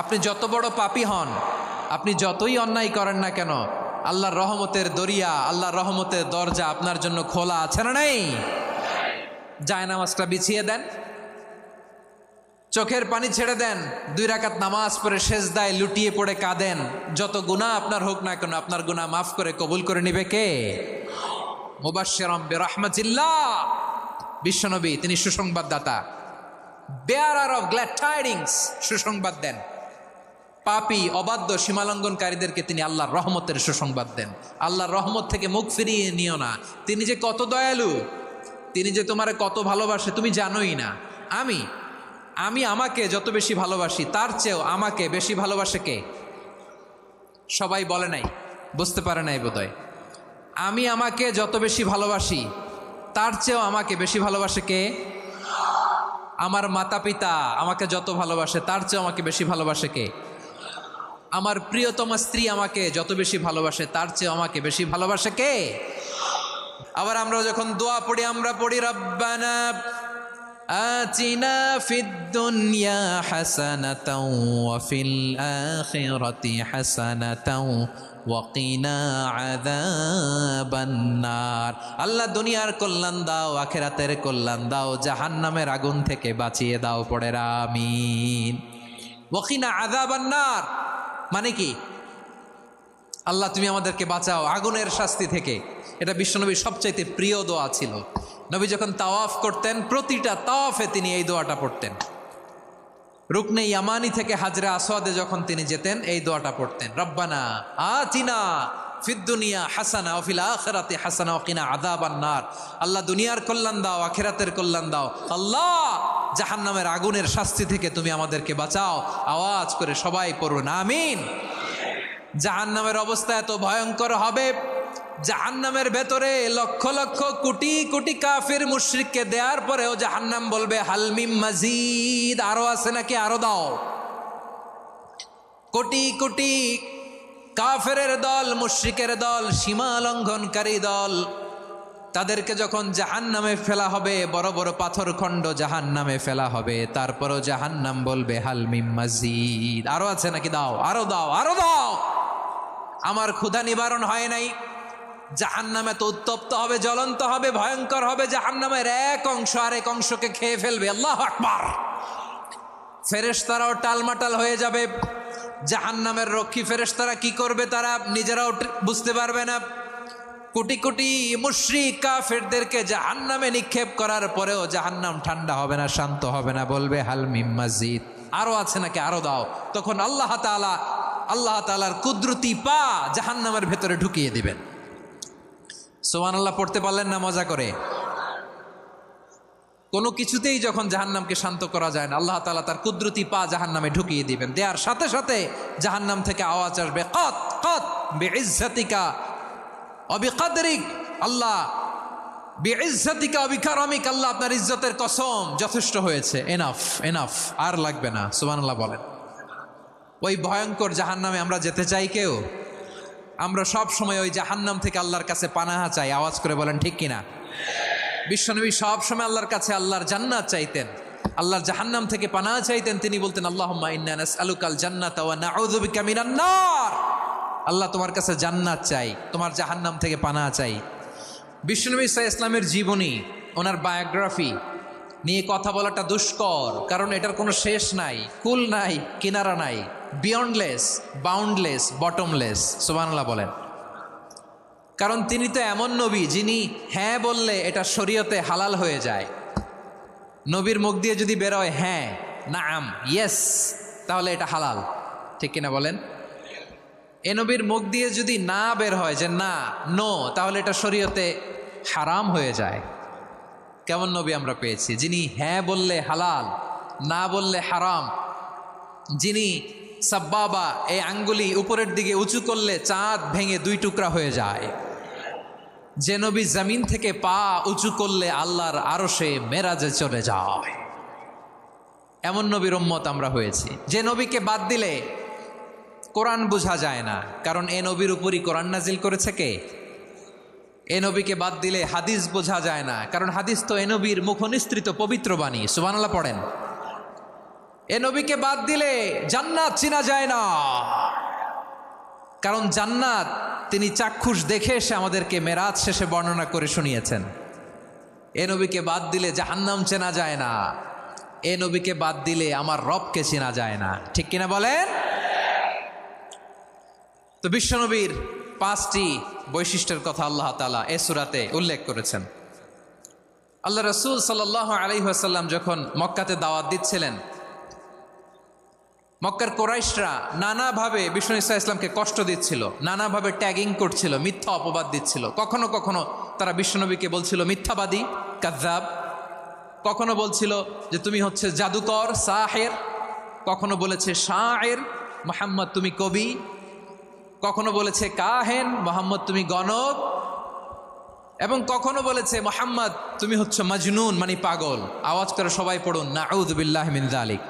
আপনি যত বড় পাপী হন, আপনি যতই অন্যায় করেন না কেন, আল্লাহর রহমতের দরিয়া, আল্লাহর রহমতের দরজা আপনার জন্য খোলা আছে না নেই? জায়নামাজটা বিছিয়ে দেন, চোখের পানি ছেড়ে দেন, 2 রাকাত নামাজ পড়ে সেজদায় লুটিয়ে পড়ে কাঁদেন। যত গুনাহ আপনার হোক না কেন, আপনার গুনাহ মাফ করে কবুল করে নিবে কে? মুবাশশিরাম বিরহমাতিল্লাহ, বিশ্বনবী তিনি সুসংবাদদাতা, বেয়ারার অফ গ্ল্যাড টাইডিংস, সুসংবাদ দেন। পাপী অবাধ্য সীমালঙ্ঘনকারীদেরকে তিনি আল্লাহর রহমতের সুসংবাদ দেন। আল্লাহর রহমত থেকে মুখ ফিরিয়ে নিও না। তিনি যে কত দয়ালু, তিনি যে তোমারে কত ভালোবাসে তুমি জানোই না। আমি আমাকে যত বেশি ভালোবাসি তার চেয়েও আমাকে বেশি ভালোবাসে কে? সবাই বলে নাই, বুঝতে পারে নাই বোধহয়। আমি আমাকে যত বেশি ভালোবাসি তার চেয়েও আমাকে বেশি ভালোবাসে কে? আমার মাতা পিতা আমাকে যত ভালোবাসে তার চেয়েও আমাকে বেশি ভালোবাসে কে? আমার প্রিয়তমা স্ত্রী আমাকে যত বেশি ভালোবাসে তার চেয়েও আমাকে বেশি ভালোবাসে কে? আবার আমরা যখন দোয়া পড়ি, আমরা পড়ি রব্বানা আতিনা ফিদ দুনিয়া হাসানাতাও ওয়া ফিল আখিরাতি হাসানাতাও ওয়া কিনা আযাবান নার। আল্লাহ দুনিয়ার কল্যাণ দাও, আখিরাতের কল্যাণ দাও, জাহান্নামের আগুন থেকে বাঁচিয়ে দাও। পড়ে আমিন। ওয়া কিনা আযাবান নার মানে কি? আল্লাহ তুমি আমাদেরকে বাঁচাও আগুনের শাস্তি থেকে। এটা বিশ্বনবীর সবচাইতে প্রিয় দোয়া ছিল। নবী যখন তাওয়াফ করতেন, প্রতিটা তাওয়াফে তিনি এই দোয়াটা পড়তেন। রুকনে ইয়ামানি থেকে হাজরে আসওয়াদে যখন তিনি যেতেন, এই দোয়াটা পড়তেন, রব্বানা আতিনা ফিদ দুনিয়া হাসানা ওয়া ফিল আখিরাতি হাসানা ওয়া কিনা আযাবান নার। আল্লাহ দুনিয়ার কল্যাণ দাও, আখিরাতের কল্যাণ দাও। আল্লাহ জাহান্নামের আগুনের শাস্তি থেকে তুমি আমাদেরকে বাঁচাও। আওয়াজ করে সবাই পড়ুন আমিন। জাহান্নামের অবস্থা এত ভয়ঙ্কর হবে, জাহান্নামের ভেতরে লক্ষ লক্ষ কোটি কোটি কাফির মুশরিককে দেওয়ার পরেও জাহান্নাম বলবে হালমিম মাজিদ, আরো আছে নাকি, আরো দাও। কোটি কোটি কাফেরের দল, মুশরিকের দল, সীমা লঙ্ঘনকারী দল, তাদেরকে যখন জাহান্নামে ফেলা হবে, বড় বড় পাথরখণ্ড জাহান্নামে ফেলা হবে, তারপরও জাহান্নাম বলবে হালমিম মাজিদ, আরো আছে নাকি, দাও, আরো দাও, আরো দাও। আমার ক্ষুধা নিবারণ হয় নাই। জাহান্নামে তো উত্তপ্ত হবে, জ্বলন্ত হবে, ভয়ঙ্কর হবে। জাহান্নামের এক অংশ আরেক অংশকে খেয়ে ফেলবে। আল্লাহু আকবার। ফেরেশতারাও টালমাটাল হয়ে যাবে। জাহান্নামের রক্ষী ফেরেশতারা কি করবে তারা নিজেরাও বুঝতে পারবে না। কোটি কোটি মুশরিক কাফেরদেরকে জাহান্নামে নিক্ষেপ করার পরেও জাহান্নাম ঠান্ডা হবে না, শান্ত হবে না, বলবে হাল মিম মাজিদ, আরো আছে নাকি, আরো দাও। তখন আল্লাহ তাআলার কুদরতি পা জাহান্নামের ভেতরে ঢুকিয়ে দিবেন। সুবহানাল্লাহ পড়তে পারলেন না মজা করে? কোনো কিছুতেই যখন জাহান্নামকে শান্ত করা যায় না, আল্লাহ তাআলা তার কুদরতি পা জাহান্নামে ঢুকিয়ে দিবেন। দেওয়ার সাথে সাথে জাহান্নাম থেকে আওয়াজ আসবে, কত কত বিইজ্জাতিকা ওয়া বিকদরিক, আল্লাহ বিইজ্জাতিকা ওয়া বিকারামিক, আল্লাহ আপনার ইজ্জতের কসম, যথেষ্ট হয়েছে, এনাফ এনাফ, আর লাগবে না। সুবহানাল্লাহ বলেন। ওই ভয়ঙ্কর জাহান্নামে আমরা যেতে চাই কেউ? আমরা সব সময় ওই জাহান্নাম থেকে আল্লাহর কাছে পানাহা চাই। আওয়াজ করে বলেন ঠিক কিনা? বিশ্বনবী সব সময় আল্লাহর কাছে আল্লাহর জান্নাত চাইতেন, আল্লাহর জাহান্নাম থেকে পানাহা চাইতেন। তিনি বলতেন আল্লাহুম্মা ইন্না নাসআলুকাল জান্নাতা ওয়া নাউযু বিকা মিনান নার। আল্লাহ তোমার কাছে জান্নাত চাই, তোমার জাহান্নাম থেকে পানাহা চাই। বিশ্বনবী সাল্লাল্লাহু আলাইহি ইসলামের জীবনী, ওনার বায়োগ্রাফি নিয়ে কথা বলাটা দুষ্কর, কারণ এটার কোনো শেষ নাই, কুল নাই, কিনারা নাই, বিয়ন্ডলেস, বাউন্ডলেস, বটমলেস। সুবহানাল্লাহ বলেন। কারণ তিনি তো এমন নবী যিনি হ্যাঁ বললে এটা শরীয়তে হালাল হয়ে যায়। নবীর মুখ দিয়ে যদি বেরোয় হ্যাঁ, নাম, ইয়েস, তাহলে এটা হালাল, ঠিক কিনা বলেন? এ নবীর মুখ দিয়ে যদি না বের হয় যে না, নো, তাহলে এটা শরীয়তে হারাম হয়ে যায়। কেমন নবী আমরা পেয়েছি, যিনি হ্যাঁ বললে হালাল, না বললে হারাম, যিনি সাব্বাবা, এই আঙ্গুলি উপরের দিকে উঁচু করলে চাঁদ ভেঙে 2 টুকরা হয়ে যায়, যে নবী জমিন থেকে পা উঁচু করলে আল্লাহর আরশে মেরাজে চলে যায়, এমন নবীর উম্মত আমরা হয়েছি। যে নবীকে বাদ দিলে কোরআন বোঝা যায় না, কারণ এ নবীর উপরই কোরআন নাজিল করেছে কে? এ নবীকে বাদ দিলে হাদিস বোঝা যায় না, কারণ হাদিস তো এ নবীর মুখনিসৃত পবিত্র বাণী। সুবহানাল্লাহ পড়েন। এ নবীকে বাদ দিলে জান্নাত চিনা যায় না, কারণ জান্নাত তিনি চাক্ষুষ দেখে এসে আমাদেরকে মেরাজ শেষে বর্ণনা করে শুনিয়েছেন। এ নবীকে বাদ দিলে জাহান্নাম চেনা যায় না, এ নবীকে বাদ দিলে আমার রবকে চেনা যায় না। ঠিক কিনা বলেন? তো বিশ্বনবীর 5টি বৈশিষ্ট্যের কথা আল্লাহ তাআলা এ সূরাতে উল্লেখ করেছেন। আল্লাহ রাসূল সাল্লাল্লাহু আলাইহি ওয়াসাল্লাম যখন মক্কাতে দাওয়াত দিচ্ছিলেন, মক্কার কোরাইশরা নানাভাবে বিষ্ণু ঈসা ইসলামকে কষ্ট দিচ্ছিল, নানাভাবে ট্যাগিং করছিল, মিথ্যা অপবাদ দিচ্ছিল। কখনো কখনো তারা বিশ্বনবীকে বলছিল মিথ্যাবাদী, কাযযাব। কখনো বলছিল যে তুমি হচ্ছে জাদুকর, সাহের। কখনো বলেছে শায়ের, মুহাম্মদ তুমি কবি। কখনো বলেছে কাহেন, মুহাম্মদ তুমি গণক। এবং কখনো বলেছে মুহাম্মদ তুমি হচ্ছে মাজনুন, মানে পাগল। আওয়াজ করে সবাই পড়ুন নাউযু বিল্লাহি মিন যালিক।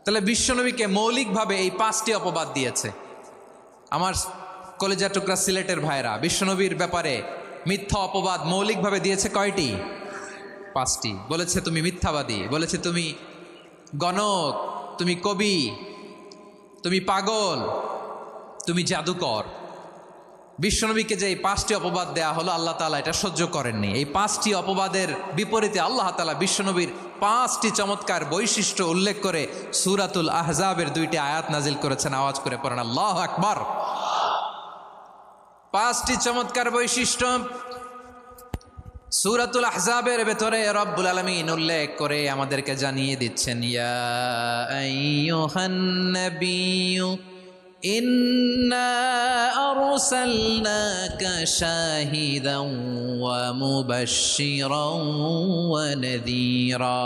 তাহলে বিশ্বনবীকে মৌলিকভাবে এই 5টি অপবাদ দিয়েছে। আমার কলেজা টুকরা সিলেটের ভাইরা, বিশ্বনবীর ব্যাপারে মিথ্যা অপবাদ মৌলিকভাবে দিয়েছে কয়টি? 5টি। বলেছে তুমি মিথ্যাবাদী, বলেছে তুমি গণক, তুমি কবি, তুমি পাগল, তুমি জাদুকর। বিশ্বনবীকে যে এই 5টি অপবাদ দেয়া হলো, আল্লাহ তাআলা এটা সহ্য করেননি। এই 5টি অপবাদের বিপরীতে আল্লাহ তাআলা বিশ্বনবীর 5টি চমৎকার বৈশিষ্ট্য উল্লেখ করে সূরাতুল আহজাবের 2টি আয়াত নাজিল করেছেন। আওয়াজ করে পড়েন আল্লাহু আকবার। 5টি চমৎকার বৈশিষ্ট্য সূরাতুল আহজাবের ভেতরে রব্বুল আলামিন উল্লেখ করে আমাদেরকে জানিয়ে দিচ্ছেন, ইয়া আইয়ুহান নাবিয়্যু ইন্না আরসালনাকা শাহিদান ওয়া মুবাশশিরান ওয়া নাযীরা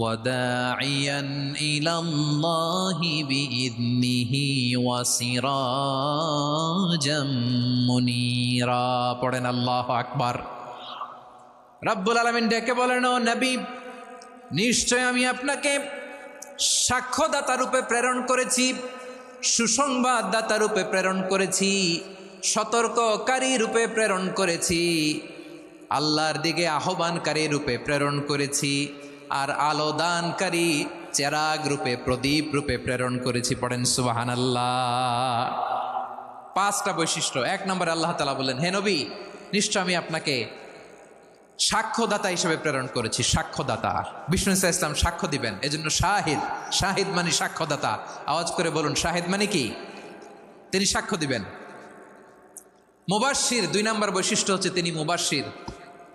ওয়া দাঈয়ান ইলাল্লাহি বিইذনিহি ওয়া সিরাজাম মুনীরা। পড়েন আল্লাহু আকবার। রব্বুল আলামিন ডেকে বলেন, ও নবী, নিশ্চয় আমি আপনাকে সাক্ষ্যদাতা রূপে প্রেরণ করেছি, সুসংবাদদাতা রূপে প্রেরণ করেছি, সতর্ককারী রূপে প্রেরণ করেছি, আল্লাহর দিকে আহ্বানকারী রূপে প্রেরণ করেছি, আর আলো দানকারী চেরাগ রূপে, প্রদীপ রূপে প্রেরণ করেছি। পড়েন সুবহানাল্লাহ। 5টা বৈশিষ্ট্য। 1 নম্বরে আল্লাহ তাআলা বলেন, হে নবী, নিশ্চয় আমি আপনাকে সাক্ষ্যদাতা হিসেবে প্রেরণ করেছি। সাক্ষ্যদাতা, বিষ্ণু ঈসা ইসলাম সাক্ষ্য দিবেন, এজন্য শাহিদ। শাহিদ মানে সাক্ষ্যদাতা। আওয়াজ করে বলুন শাহিদ মানে কি? তিনি সাক্ষ্য দিবেন। মুবাশশির, 2 নম্বর বৈশিষ্ট্য হচ্ছে তিনি মুবাশশির।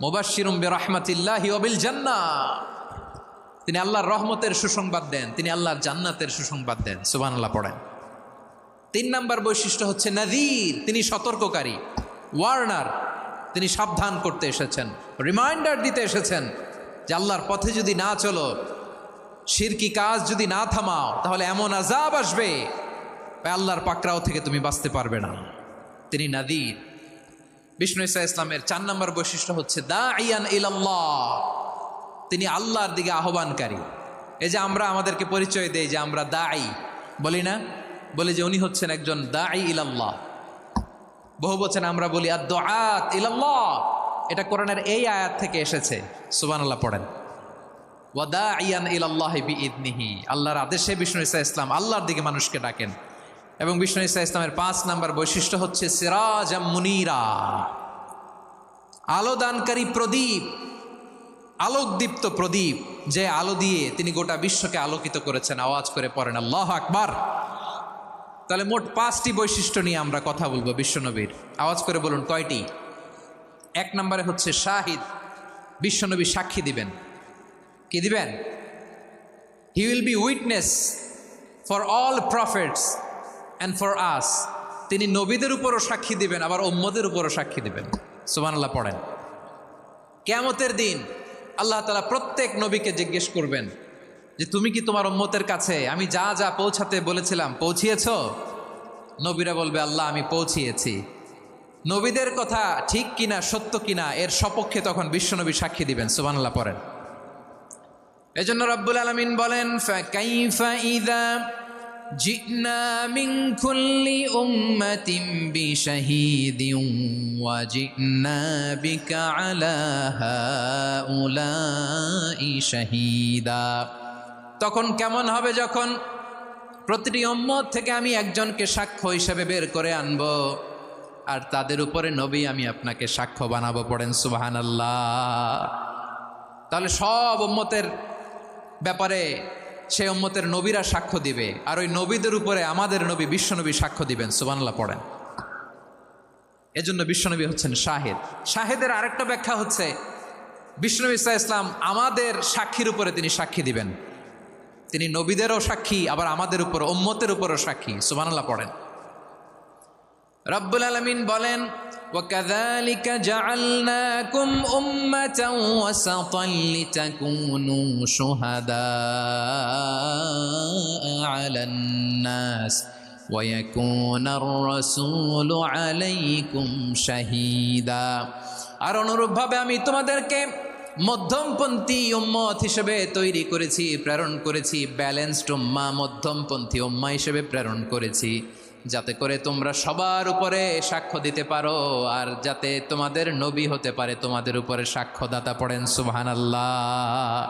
মুবাশশিরুম বিরহমাতিল্লাহি ওয়া বিল জান্নাহ। তিনি আল্লাহর রহমতের সুসংবাদ দেন, তিনি আল্লাহর জান্নাতের সুসংবাদ দেন। সুবহানাল্লাহ পড়েন। 3 নম্বর বৈশিষ্ট্য হচ্ছে নাযীর, তিনি সতর্ককারী, ওয়ার্নার। তিনি সাবধান করতে এসেছেন, রিমাইন্ডার দিতে এসেছেন যে আল্লাহর পথে যদি না চলো, শিরকি কাজ যদি না থামাও, তাহলে এমন আযাব আসবে আল্লাহর পাকড়াও থেকে তুমি বাঁচতে পারবে না। তিনি নাযীর। বিষ্ণু ঈসা ইসলামের 4 নম্বর বৈশিষ্ট্য হচ্ছে দাঈয়ান ইলাল্লাহ, তিনি আল্লাহর দিকে আহ্বানকারী। এই যে আমরা আমাদেরকে পরিচয় দেই যে আমরা দাঈ, বলি না? বলি যে উনি হচ্ছেন একজন দাঈ ইলাল্লাহ। বহু বচনে আমরা বলি আদ-দুআত ইলাল্লাহ। এটা কোরআনের এই আয়াত থেকে এসেছে। সুবহানাল্লাহ পড়েন। ওয়া দাঈয়ান ইলাল্লাহি বিইذনিহি, আল্লাহর আদেশে বিষ্ণু ঈসা ইসলাম আল্লাহর দিকে মানুষকে ডাকেন। এবং বিষ্ণু ঈসা ইসলামের 5 নম্বর বৈশিষ্ট্য হচ্ছে সিরাজাম মুনীরা, আলো দানকারী প্রদীপ, আলোকদীপ্ত প্রদীপ, যে আলো দিয়ে তিনি গোটা বিশ্বকে আলোকিত করেছেন। আওয়াজ করে পড়েন আল্লাহু আকবার। তাহলে মোট 5টি বৈশিষ্ট্য নিয়ে আমরা কথা বলবো বিশ্বনবীর। আওয়াজ করে বলুন কয়টি? 1 নম্বরে হচ্ছে শাহিদ, বিশ্বনবী সাক্ষী দিবেন। কি দিবেন? He will be witness for all prophets and for us. তিনি নবীদের উপরও সাক্ষী দিবেন, আবার উম্মতের উপরও সাক্ষী দিবেন। সুবহানাল্লাহ পড়েন। কিয়ামতের দিন আল্লাহ তাআলা প্রত্যেক নবীকে জিজ্ঞেস করবেন যে তুমি কি তোমার উম্মতের কাছে আমি যা যা পৌঁছাতে বলেছিলাম পৌঁছিয়েছ? নবীরা বলবে আল্লাহ আমি পৌঁছিয়েছি। নবীদের কথা ঠিক কিনা, সত্য কিনা, এর সপক্ষে তখন বিশ্বনবী সাক্ষী দিবেন। সুবহানাল্লাহ পড়েন। এজন্য রব্বুল আলামিন বলেন, ফাকাইফা ইযা জিনা মিন কুল্লি উম্মাতিন বিশাহীদিন ওয়া জিনা বিকা আলা হাউলাই শাহীদা। তখন কেমন হবে যখন প্রতিটি উম্মত থেকে আমি একজনকে সাক্ষ্য হিসেবে বের করে আনবো, আর তাদের উপরে নবী আমি আপনাকে সাক্ষ্য বানাবো। পড়েন সুবহানাল্লাহ। তাহলে সব উম্মতের ব্যাপারে সেই উম্মতের নবীরা সাক্ষ্য দিবে, আর ওই নবীদের উপরে আমাদের নবী বিশ্বনবী সাক্ষ্য দিবেন। সুবহানাল্লাহ পড়েন। এজন্য বিশ্বনবী হচ্ছেন শাহেদ। শাহেদের আরেকটা ব্যাখ্যা হচ্ছে বিশ্বনবী সাল্লাল্লাহু আলাইহি ওয়াসাল্লাম আমাদের সাক্ষীর উপরে তিনি সাক্ষী দিবেন। তিনি নবীদেরও সাক্ষী, আবার আমাদের উপর উম্মতের উপরও সাক্ষী। সুবহানাল্লাহ পড়েন। রব্বুল আলামিন বলেন, وَكَذَلِكَ جَعَلْنَاكُمْ أُمَّةً وَسَطًا لِتَكُونُوا شُهَدَاءَ عَلَى النَّاسِ وَيَكُونَ الرَّسُولُ عَلَيْكُمْ شَهِيدًا। আর অনুরূপভাবে আমি তোমাদেরকে মধ্যমপন্থী উম্মত হিসেবে তৈরি করেছি, প্রেরণ করেছি। ব্যালেন্সড উম্মাহ, মধ্যমপন্থী উম্মাহ হিসেবে প্রেরণ করেছি, যাতে করে তোমরা সবার উপরে সাক্ষ্য দিতে পারো, আর যাতে তোমাদের নবী হতে পারে তোমাদের উপরে সাক্ষ্যদাতা। পড়েন সুবহানাল্লাহ।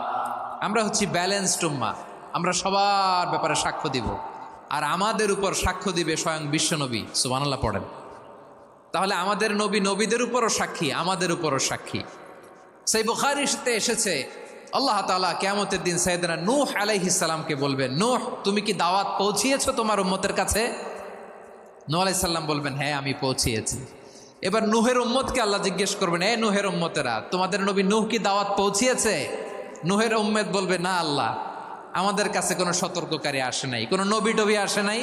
আমরা হচ্ছি ব্যালেন্সড উম্মাহ, আমরা সবার ব্যাপারে সাক্ষ্য দিব, আর আমাদের উপর সাক্ষ্য দিবে স্বয়ং বিশ্বনবী। সুবহানাল্লাহ পড়েন। তাহলে আমাদের নবী নবীদের উপরও সাক্ষী, আমাদের উপরও সাক্ষী। সেই বুখারীতে এসেছে আল্লাহ তাআলা কিয়ামতের দিন সাইয়েদনা নূহ আলাইহিস সালামকে বলবেন, নূহ তুমি কি দাওয়াত পৌঁছিয়েছো তোমার উম্মতের কাছে? নূহ আলাইহিস সালাম বলবেন, হ্যাঁ আমি পৌঁছিয়েছি। এবার নূহের উম্মতকে আল্লাহ জিজ্ঞেস করবেন, এ নূহের উম্মতেরা, তোমাদের নবী নূহ কি দাওয়াত পৌঁছিয়েছে? নূহের উম্মত বলবে, না আল্লাহ, আমাদের কাছে কোনো সতর্ককারী আসে নাই, কোনো নবী টবি আসে নাই,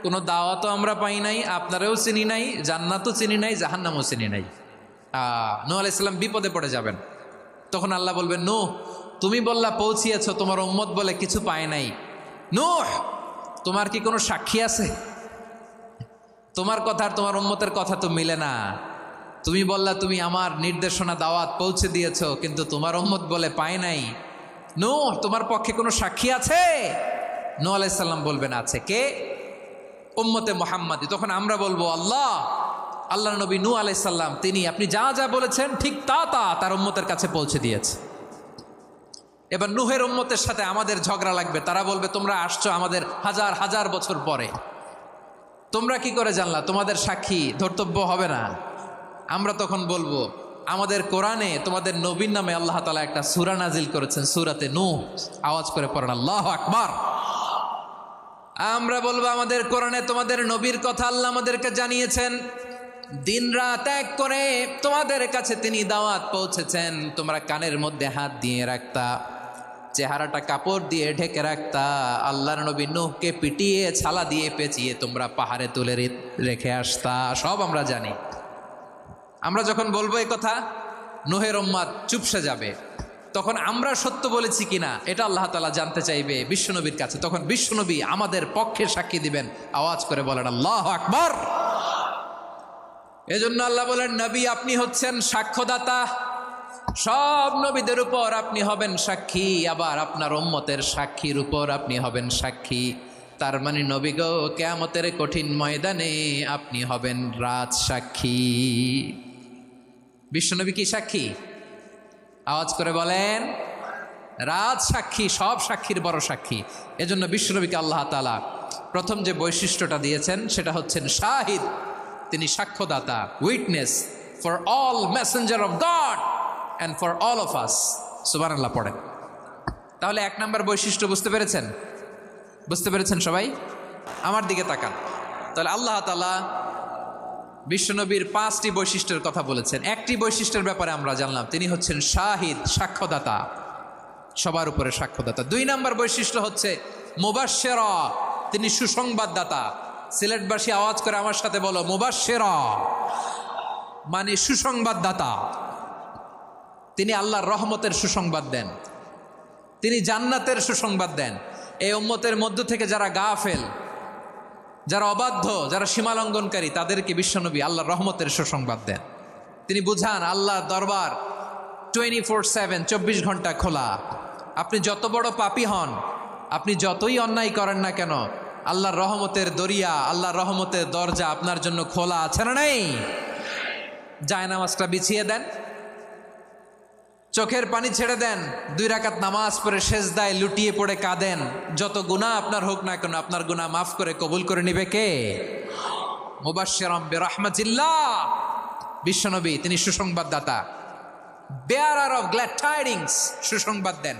কোনো দাওয়াতও আমরা পাই নাই, আপনারাও চিনি নাই, জান্নাতও চিনি নাই, জাহান্নামও চিনি নাই। নূহ আলাইহিস সালাম বিপদে পড়ে যাবেন। তখন আল্লাহ বলবেন, নূহ তুমি বললা পৌঁছিয়েছ, তোমার উম্মত বলে কিছু পায় নাই। নূহ তোমার কি কোনো সাক্ষী আছে? তোমার কথা আর তোমার উম্মতের কথা তো মিলে না। তুমি বললা তুমি আমার নির্দেশনা দাওয়াত পৌঁছে দিয়েছ, কিন্তু তোমার উম্মত বলে পায় নাই। নূহ তোমার পক্ষে কোনো সাক্ষী আছে? নূহ আলাইহিস সালাম বলবেন, আছে। কে? উম্মতে মুহাম্মাদি। তখন আমরা বলবো, আল্লাহ নবী নূহ আলাইহিস সালাম তিনি আপনি যা যা বলেছেন ঠিক তা তার উম্মতের কাছে পৌঁছে দিয়েছে। এবার নূহের উম্মতের সাথে আমাদের ঝগড়া লাগবে। তারা বলবে, তোমরা আসছো আমাদের হাজার হাজার বছর পরে, তোমরা কি করে জানলা? তোমাদের সাক্ষী ধর্তব্য হবে না। আমরা তখন বলবো, আমাদের কোরআনে তোমাদের নবীর নামে আল্লাহ তাআলা একটা সূরা নাজিল করেছেন, সূরাতে নূহ। আওয়াজ করে পড়েন আল্লাহু আকবার। আমরা বলবো, আমাদের কোরআনে তোমাদের নবীর কথা আল্লাহ আমাদেরকে জানিয়েছেন, দিন রাত এক করে তোমাদের কাছে তিনি দাওয়াত পৌঁছেছেন। তোমরা কানের মধ্যে হাত দিয়ে রাখতা, চেহারাটা কাপড় দিয়ে ঢেকে রাখতা, আল্লাহর নবী নূহকে পিটিয়ে ছালা দিয়ে পেঁচিয়ে তোমরা পাহাড়ে তুলে রেখে আসতা। সব আমরা জানি। আমরা যখন বলবো এই কথা, নূহের উম্মত চুপসে যাবে। তখন আমরা সত্য বলেছি কিনা এটা আল্লাহ তাআলা জানতে চাইবে বিশ্বনবীর কাছে। তখন বিশ্বনবী আমাদের পক্ষে সাক্ষী দিবেন। আওয়াজ করে বলেন আল্লাহু আকবার। এজন্য আল্লাহ বলেন, নবী আপনি হচ্ছেন সাক্ষ্যদাতা, সব নবীদের উপর আপনি হবেন সাক্ষী, আবার আপনার উম্মতের সাক্ষীর উপর আপনি হবেন সাক্ষী। তার মানে নবী গো, কিয়ামতের কঠিন ময়দানে আপনি হবেন রাজ সাক্ষী। বিশ্বনবী কি সাক্ষী? আওয়াজ করে বলেন, রাজ সাক্ষী, সব সাক্ষীর বড় সাক্ষী। এজন্য বিশ্বনবীকে আল্লাহ তাআলা প্রথম যে বৈশিষ্ট্যটা দিয়েছেন সেটা হচ্ছেন শাহিদ। তিনি সাক্ষ্যদাতা, witness for all messenger of God and for all of us. সুবহানাল্লাহ পড়েন। তাহলে এক নাম্বার বৈশিষ্ট্য বুঝতে পেরেছেন? বুঝতে পেরেছেন সবাই? আমার দিকে তাকান। তাহলে আল্লাহ তাআলা বিশ্বনবীর 5টি বৈশিষ্ট্যের কথা বলেছেন। একটি বৈশিষ্ট্যের ব্যাপারে আমরা জানলাম, তিনি হচ্ছেন শাহিদ, সাক্ষ্যদাতা, সবার উপরে সাক্ষ্যদাতা। 2 নাম্বার বৈশিষ্ট্য হচ্ছে মুবাশশিরা, তিনি সুসংবাদদাতা। সিলেটবাসী আওয়াজ করে আমার সাথে বলো, মুবাশশিরা মানে সুসংবাদদাতা। তিনি আল্লাহর রহমতের সুসংবাদ দেন, তিনি জান্নাতের সুসংবাদ দেন। এই উম্মতের মধ্য থেকে যারা গাফেল, যারা অবাধ্য, যারা সীমালঙ্ঘনকারী, তাদেরকে বিশ্বনবী আল্লাহর রহমতের সুসংবাদ দেন। তিনি বুঝান আল্লাহর দরবার 24/7, 24 ঘন্টা খোলা। আপনি যত বড় পাপী হন, আপনি যতই অন্যায় করেন না কেন, আল্লাহর রহমতের দরিয়া, আল্লাহর রহমতের দরজা আপনার জন্য খোলা আছে না নেই? জায়নামাজটা বিছিয়ে দেন, চোখের পানি ছেড়ে দেন, 2 রাকাত নামাজ পড়ে সেজদায় লুটিয়ে পড়ে কাঁদেন, যত গুনাহ আপনার হোক না কেন আপনার গুনাহ মাফ করে কবুল করে নিবে কে? মুবাশশিরাম বিরহমাতিল্লাহ, বিশ্বনবী তিনি সুসংবাদদাতা, বেয়ারার অফ গ্ল্যাড টাইডিংস, সুসংবাদ দেন।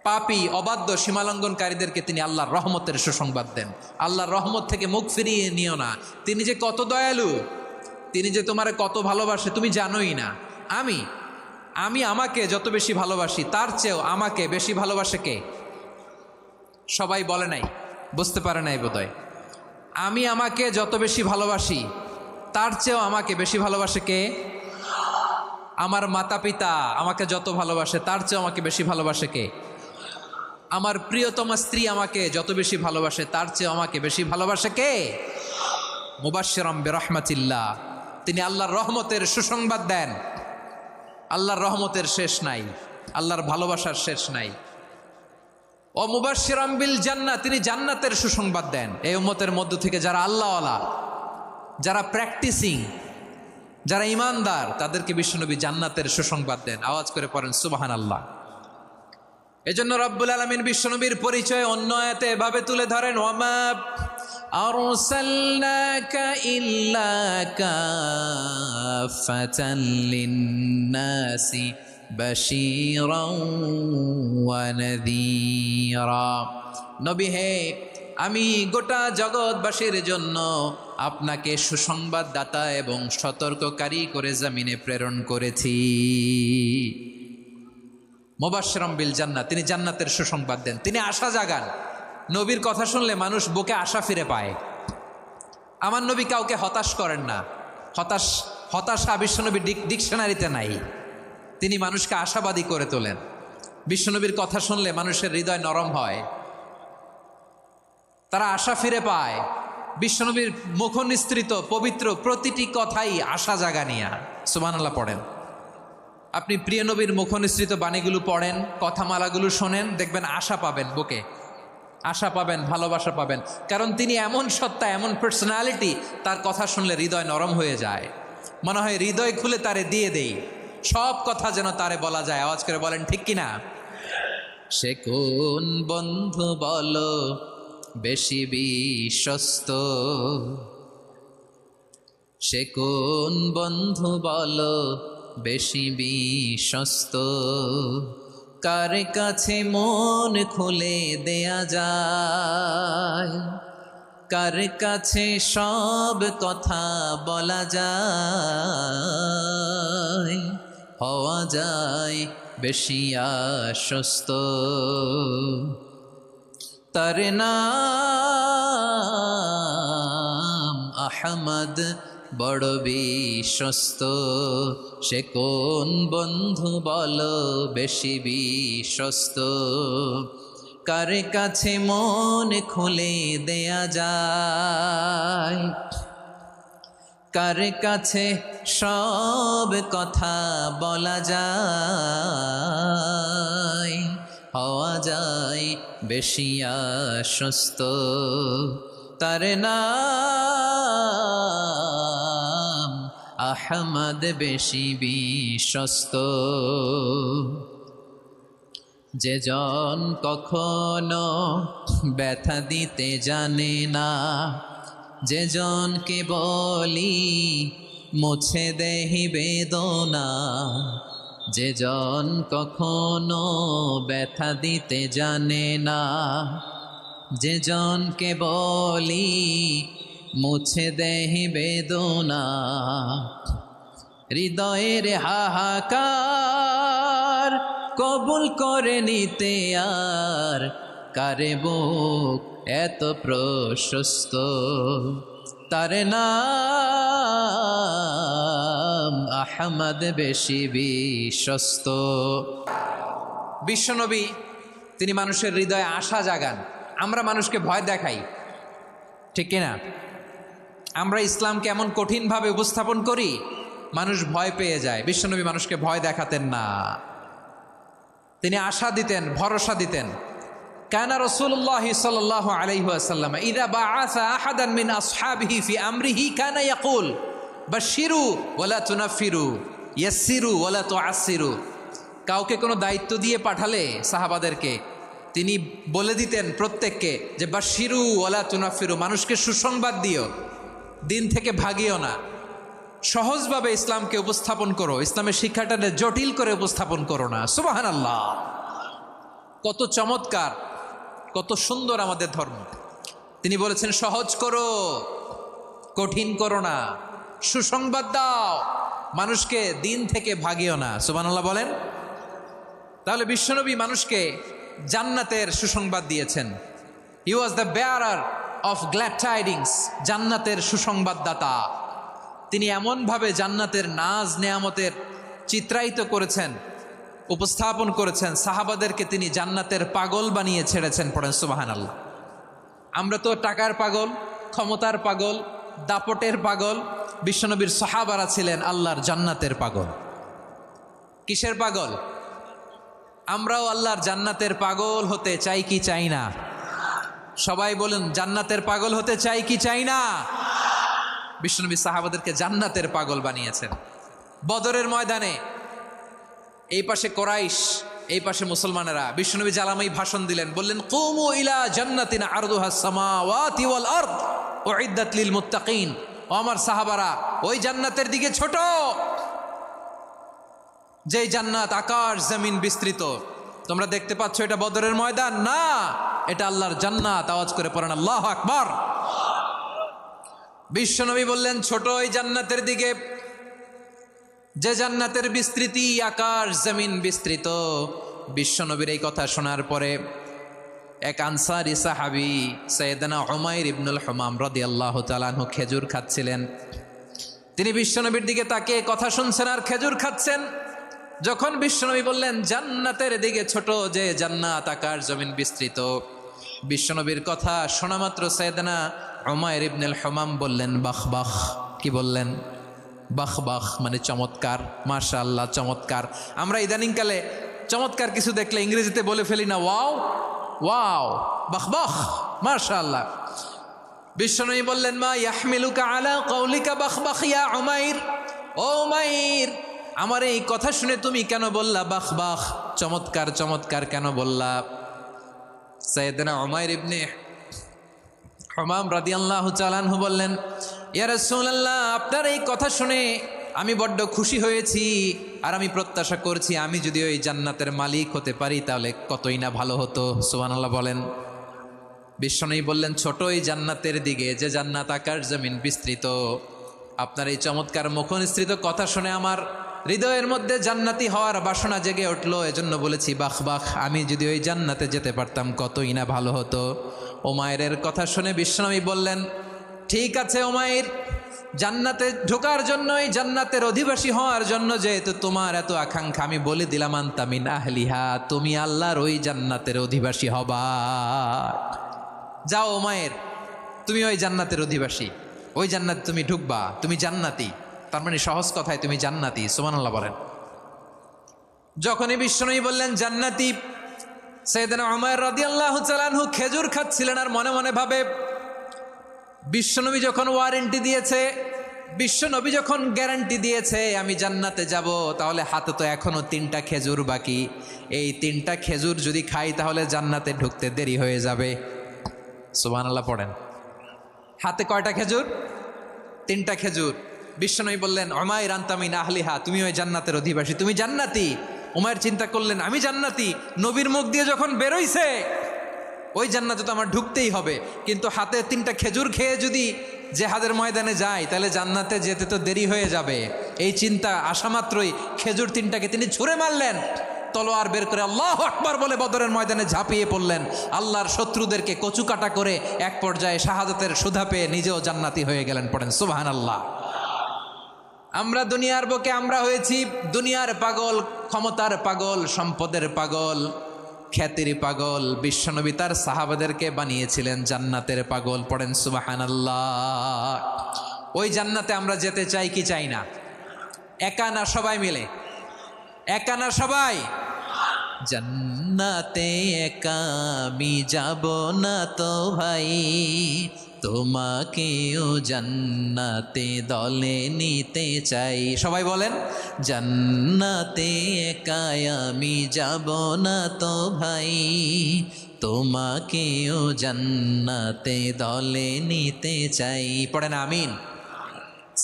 পাপী অবাধ্য সীমালঙ্ঘনকারীদেরকে তিনি আল্লাহর রহমতের সুসংবাদ দেন। আল্লাহর রহমত থেকে মুখ ফিরিয়ে নিও না। তিনি যে কত দয়ালু, তিনি যে তোমারে কত ভালোবাসে তুমি জানোই না। আমি আমাকে যত বেশি ভালোবাসি তার চেয়েও আমাকে বেশি ভালোবাসে কে? সবাই বলে নাই, বুঝতে পারে নাই বোধহয়। আমি আমাকে যত বেশি ভালোবাসি তার চেয়েও আমাকে বেশি ভালোবাসে কে? আমার মাতা পিতা আমাকে যত ভালোবাসে তার চেয়েও আমাকে বেশি ভালোবাসে কে? আমার প্রিয়তমা স্ত্রী আমাকে যত বেশি ভালোবাসে তার চেয়েও আমাকে বেশি ভালোবাসে কে? মুবাশশিরাম বিরহমাতিল্লাহ, তিনি আল্লাহর রহমতের সুসংবাদ দেন। আল্লাহর রহমতের শেষ নাই, আল্লাহর ভালোবাসার শেষ নাই। ও মুবাশশিরাম বিল জান্নাহ, তিনি জান্নাতের সুসংবাদ দেন। এই উম্মতের মধ্য থেকে যারা আল্লাহওয়ালা, যারা প্র্যাকটিসিং, যারা ইমানদার, তাদেরকে বিশ্বনবী জান্নাতের সুসংবাদ দেন। আওয়াজ করে পড়েন সুবহানাল্লাহ। এজন্য রব্বুল আলামিন বিশ্বনবীর পরিচয় অন্য আয়াতে এভাবে তুলে ধরেন, ওয়ামা আরসালনাকা ইল্লা কাফাতান লিন্নাসি বাশীরাও ওয়া নাযীরা। নবী হে, আমি গোটা জগৎবাসীর জন্য আপনাকে সুসংবাদদাতা এবং সতর্ককারী করে জমিনে প্রেরণ করেছি। মুবাশশিরাম বিল জান্নাহ, তিনি জান্নাতের সুসংবাদ দেন, তিনি আশা জাগান। নবীর কথা শুনলে মানুষ বুকে আশা ফিরে পায়। আমার নবী কাউকে হতাশ করেন না। হতাশা বিশ্বনবীর ডিকশনারিতে নাই। তিনি মানুষকে আশাবাদী করে তোলেন। বিশ্বনবীর কথা শুনলে মানুষের হৃদয় নরম হয়, তারা আশা ফিরে পায়। বিশ্বনবীর মুখ নিঃসৃত পবিত্র প্রতিটি কথাই আশা জাগানিয়া। সুবহানাল্লাহ পড়েন। আপনি প্রিয় নবীর মুখ নিঃসৃত বাণীগুলো পড়েন, কথামালাগুলো শোনেন, দেখবেন আশা পাবেন, বুকে আশা পাবেন, ভালোবাসা পাবেন। কারণ তিনি এমন সত্তা, এমন পার্সোনালিটি, তার কথা শুনলে হৃদয় নরম হয়ে যায়। মনে হয় হৃদয় খুলে তারে দিয়ে দেই, সব কথা যেন তারে বলা যায়। আওয়াজ করে বলেন ঠিক কিনা? সে কোন বন্ধু বলো বেশি বিশ্বস্ত, সে কোন বন্ধু বলো বেশি বিশ্বস্ত, কার কাছে মন খুলে দেয়া যায়, কার কাছে সব কথা বলা যায়, হওয়া যায় বেশি আশ্বস্ত। তার নাম আহমদ, বড় বিশ্বস্ত। সে কোন বন্ধু বলো বেশি বিশ্বস্ত, কার কাছে মন খুলে দেয়া যায়, কার কাছে সব কথা বলা যায়, হওয়া যায় বেশি আশ্বস্ত। তার নাম আহমদ, বেশি বিশ্বস্ত। যে জন কখনো ব্যথা দিতে জানে না, যে জনকে বলি মুছে দেহি বেদনা, যে জন কখনো ব্যথা দিতে জানে না, যে জনকে বলি মুছে দেহি বেদনা, হৃদয়ের হাহাকার কবুল করে নিতে আর কারে বুক এত প্রশস্ত। তার নাম আহমদ, বেশি বিশ্বস্ত। বিশ্বনবী তিনি মানুষের হৃদয়ে আশা জাগান। আমরা মানুষকে ভয় দেখাই, ঠিক কিনা? আমরা ইসলামকে এমন কঠিনভাবে উপস্থাপন করি, মানুষ ভয় পেয়ে যায়। বিশ্বনবী মানুষকে ভয় দেখাতেন না, তিনি আশা দিতেন, ভরসা দিতেন। কানা রাসূলুল্লাহ সাল্লাল্লাহু আলাইহি ওয়াসাল্লাম ইযা বাআসা আহাদান মিন আসহাবিহি ফি আমরিহি কানা ইয়াকুল বাশশিরু ওয়ালা তুনাফিরু, ইয়াসসিরু ওয়ালা তুআসসিরু। কাউকে কোনো দায়িত্ব দিয়ে পাঠালে সাহাবাদেরকে তিনি বলে দিতেন প্রত্যেককে যে বাশিরু ওয়ালা তুনাফিরু, মানুষকে সুসংবাদ দিও, দিন থেকে ভাগিও না, সহজভাবে ইসলামকে উপস্থাপন করো, ইসলামের শিক্ষাটাকে জটিল করে উপস্থাপন করো না। সুবহানাল্লাহ, কত চমৎকার, কত সুন্দর আমাদের ধর্ম। তিনি বলেছেন সহজ করো, কঠিন করো না, সুসংবাদ দাও, মানুষকে দিন থেকে ভাগিও না। সুবহানাল্লাহ বলেন। তাহলে বিশ্বনবী মানুষকে জান্নাতের সুসংবাদ দিয়েছেন। He was the bearer of glad tidings, জান্নাতের সুসংবাদদাতা। তিনি এমনভাবে জান্নাতের নাজ নেয়ামতের চিত্রায়িত করেছেন, উপস্থাপন করেছেন, সাহাবাদেরকে তিনি জান্নাতের পাগল বানিয়ে ছেড়েছেন। পড়েন সুবহানাল্লাহ। আমরা তো টাকার পাগল, ক্ষমতার পাগল, দাপটের পাগল। বিশ্বনবীর সাহাবারা ছিলেন আল্লাহর জান্নাতের পাগল। কিসের পাগল? আমরাও আল্লাহর জান্নাতের পাগল হতে চাই কি চাই না? সবাই বলুন, জান্নাতের পাগল হতে চাই কি চাই না? বিশ্বনবী সাহাবাদেরকে জান্নাতের পাগল বানিয়েছেন। বদরের ময়দানে এই পাশে কোরাইশ, এই পাশে মুসলমানেরা। বিশ্বনবী জালামাই ভাষণ দিলেন, বললেন কুমু ইলা জান্নাতিন আরদুহাস সামাওয়াতি ওয়াল আরদ উইদ্দাত লিল মুত্তাকিন। ও আমার সাহাবারা, ওই জান্নাতের দিকে ছোট, যেই জান্নাত আকাশ জমিন বিস্তৃত। তোমরা দেখতে পাচ্ছ এটা বদরের ময়দান না, এটা আল্লাহর জান্নাত। আওয়াজ করে পড়েন আল্লাহু আকবার। বিশ্বনবী বললেন ছোট ওই জান্নাতের দিকে, যে জান্নাতের বিস্তৃতি আকাশ জমিন বিস্তৃত। বিশ্বনবীর এই কথা শোনার পরে এক আনসারী সাহাবী সাইয়েদনা উমাইর ইবনুল হুমাম রাদিয়াল্লাহু তাআলা আনহু খেজুর খাচ্ছিলেন। তিনি বিশ্বনবীর দিকে তাকিয়ে কথা শুনছেন আর খেজুর খাচ্ছেন। যখন বিশ্বনবী বললেন জান্নাতের দিকে ছোট, যে জান্নাত আকাশ জমিন বিস্তৃত, বিশ্বনবীর কথা শোনা মাত্র সাইয়েদনা উমাইর ইবনুল হুমাম বললেন বাখ বাখ। কি বললেন? বাখ বাখ মানে চমৎকার, মাশাআল্লাহ চমৎকার। আমরা ইদানিংকালে চমৎকার কিছু দেখলে ইংরেজিতে বলে ফেলি না ওয়াও ওয়াও, বাখ বাখ, মাশাআল্লাহ। বিশ্বনবী বললেন মা ইয়াহমিলুকা আলা কওলিকা বাখ বাখ ইয়া উমাইর। ও উমাইর, আমার এই কথা শুনে তুমি কেন বললা বাখ বাখ, চমৎকার চমৎকার কেন বললা? সাইয়েদনা উমাইর ইবনে হুমাম রাদিয়াল্লাহু তাআলা আনহু বললেন ইয়া রাসূলুল্লাহ, আপনার এই কথা শুনে আমি বড্ড খুশি হয়েছি, আর আমি প্রত্যাশা করছি আমি যদি ওই জান্নাতের মালিক হতে পারি তাহলে কতই না ভালো হতো। সুবহানাল্লাহ বলেন। বিশ্বনবী বললেন ছোট ওই জান্নাতের দিকে, যে জান্নাত আকাশ জমিন বিস্তৃত। আপনার এই চমৎকার মুখনিসৃত কথা শুনে আমার হৃদয়ের মধ্যে জান্নাতি হওয়ার বাসনা জেগে উঠলো, এজন্য বলেছি বাখ বাখ, আমি যদি ওই জান্নাতে যেতে পারতাম কতই না ভালো হতো। উমাইরের কথা শুনে বিশ্বনবী বললেন ঠিক আছে উমাইর, জান্নাতে ঢোকার জন্য, এই জান্নাতের অধিবাসী হওয়ার জন্য যেহেতু তোমার এত আকাঙ্ক্ষা, আমি বলে দিলাম আনতা মিন আহলিহা, তুমি আল্লাহর ওই জান্নাতের অধিবাসী হবা। যাও উমাইর, তুমি ওই জান্নাতের অধিবাসী, ওই জান্নাতে তুমি ঢুকবা, তুমি জান্নাতি। তার মানে সহজ কথায় তুমি জান্নাতি। সুবহানাল্লাহ বলেন। যখনই বিশ্বনবী বললেন জান্নাতি, সাইয়েদনা উমাইর রাদিয়াল্লাহু তাআলা আনহু খেজুর খাচ্ছিলেন আর মনে মনে ভাবে বিশ্বনবী যখন ওয়ারেন্টি দিয়েছে, বিশ্বনবী যখন গ্যারান্টি দিয়েছে আমি জান্নাতে যাব, তাহলে হাতে তো এখনো 3টা খেজুর বাকি। এই 3টা খেজুর যদি খাই তাহলে জান্নাতে ঢুকতে দেরি হয়ে যাবে। সুবহানাল্লাহ পড়েন। হাতে কয়টা খেজুর? 3টা খেজুর। বিশ্বনবী বললেন উমাইর আনতা মিন আহলিহা, তুমি ওই জান্নাতের অধিবাসী, তুমি জান্নাতি। উমাইর চিন্তা করলেন আমি জান্নাতি, নবীর মুখ দিয়ে যখন বেরোইছে ওই জান্নাতে তো আমার ঢুকতেই হবে, কিন্তু হাতে 3টা খেজুর খেয়ে যদি জেহাদের ময়দানে যাই তাহলে জান্নাতে যেতে তো দেরি হয়ে যাবে। এই চিন্তা আসা মাত্রই খেজুর 3টাকে তিনি ছুঁড়ে মারলেন, তলোয়ার বের করে আল্লাহু আকবার বলে বদরের ময়দানে ঝাঁপিয়ে পড়লেন। আল্লাহর শত্রুদেরকে কচুকাটা করে এক পর্যায়ে শাহাদাতের সুধা পেয়ে নিজেও জান্নাতি হয়ে গেলেন। পড়েন সুবহানাল্লাহ। আমরা দুনিয়ার বুকে আমরা হয়েছি দুনিয়ার পাগল, ক্ষমতার পাগল, সম্পদের পাগল, খ্যাতির পাগল। বিশ্বনবী তার সাহাবাদেরকে বানিয়েছিলেন জান্নাতের পাগল। পড়েন সুবহানাল্লাহ। ওই জান্নাতে আমরা যেতে চাই কি চাই না? একা না সবাই মিলে? একা না সবাই? জান্নাতে একা আমি যাব না তো ভাই, তোমাকেও জান্নাতে দলে নিতে চাই। সবাই বলেন, জান্নাতে একাই আমি যাব না তো ভাই, তোমাকেও জান্নাতে দলে নিতে চাই। পড়েন আমিন।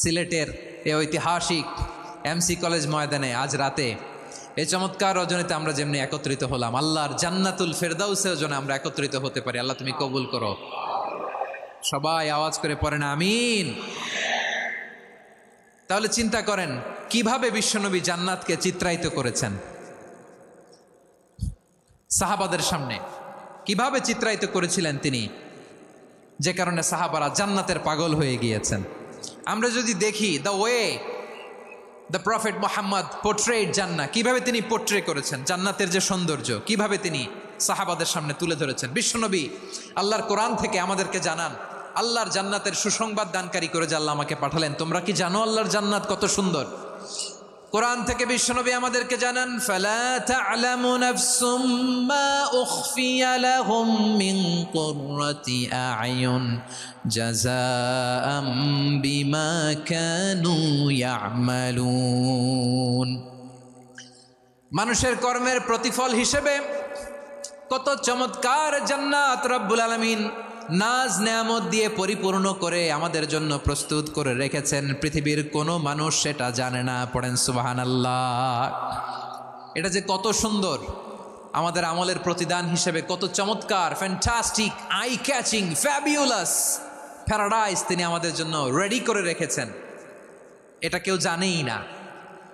সিলেটের এ ঐতিহাসিক এমসি কলেজ ময়দানে আজ রাতে এই চমৎকার রজনীতে আমরা যেমনি একত্রিত হলাম, আল্লাহর জান্নাতুল ফেরদাউসেও যেন আমরা একত্রিত হতে পারি। আল্লাহ তুমি কবুল করো। সবাই আওয়াজ করে পড়েন আমিন। তাহলে চিন্তা করেন কিভাবে বিশ্বনবী জান্নাতকে চিত্রায়িত করেছেন সাহাবাদের সামনে, কিভাবে চিত্রায়িত করেছিলেন তিনি, যে কারণে সাহাবারা জান্নাতের পাগল হয়ে গিয়েছেন। আমরা যদি দেখি the way the prophet Mohammad portrait জান্নাত, কিভাবে তিনি পোর্ট্রে করেছেন জান্নাতের যে সৌন্দর্য, কিভাবে তিনি সাহাবাদের সামনে তুলে ধরেছেন। বিশ্বনবী আল্লাহর কোরআন থেকে আমাদেরকে জানান আল্লাহর জান্নাতের সুসংবাদ দানকারী করে যে আল্লাহ আমাকে পাঠালেন। তোমরা কি জানো আল্লাহর জান্নাত কত সুন্দর? কোরআন থেকে বিশ্বনবী আমাদেরকে জানান, ফালা তা'লামু নাফসুম মা উখফিয়া লাহুম মিন কুররাতি আ'য়ুন জাযাআম বিমা কানু ইয়া'মালুন। মানুষের কর্মের প্রতিফল হিসেবে কত চমৎকার জান্নাত রব্বুল আলামিন নাজ নেয়ামত দিয়ে পরিপূর্ণ করে আমাদের জন্য প্রস্তুত করে রেখেছেন। পৃথিবীর কোনো মানুষ সেটা জানে না। পড়েন সুবহানাল্লাহ। এটা যে কত সুন্দর, আমাদের আমলের প্রতিদান হিসেবে কত চমৎকার, fantastic, eye catching, fabulous paradise তিনি আমাদের জন্য রেডি করে রেখেছেন। এটা কেউ জানেই না,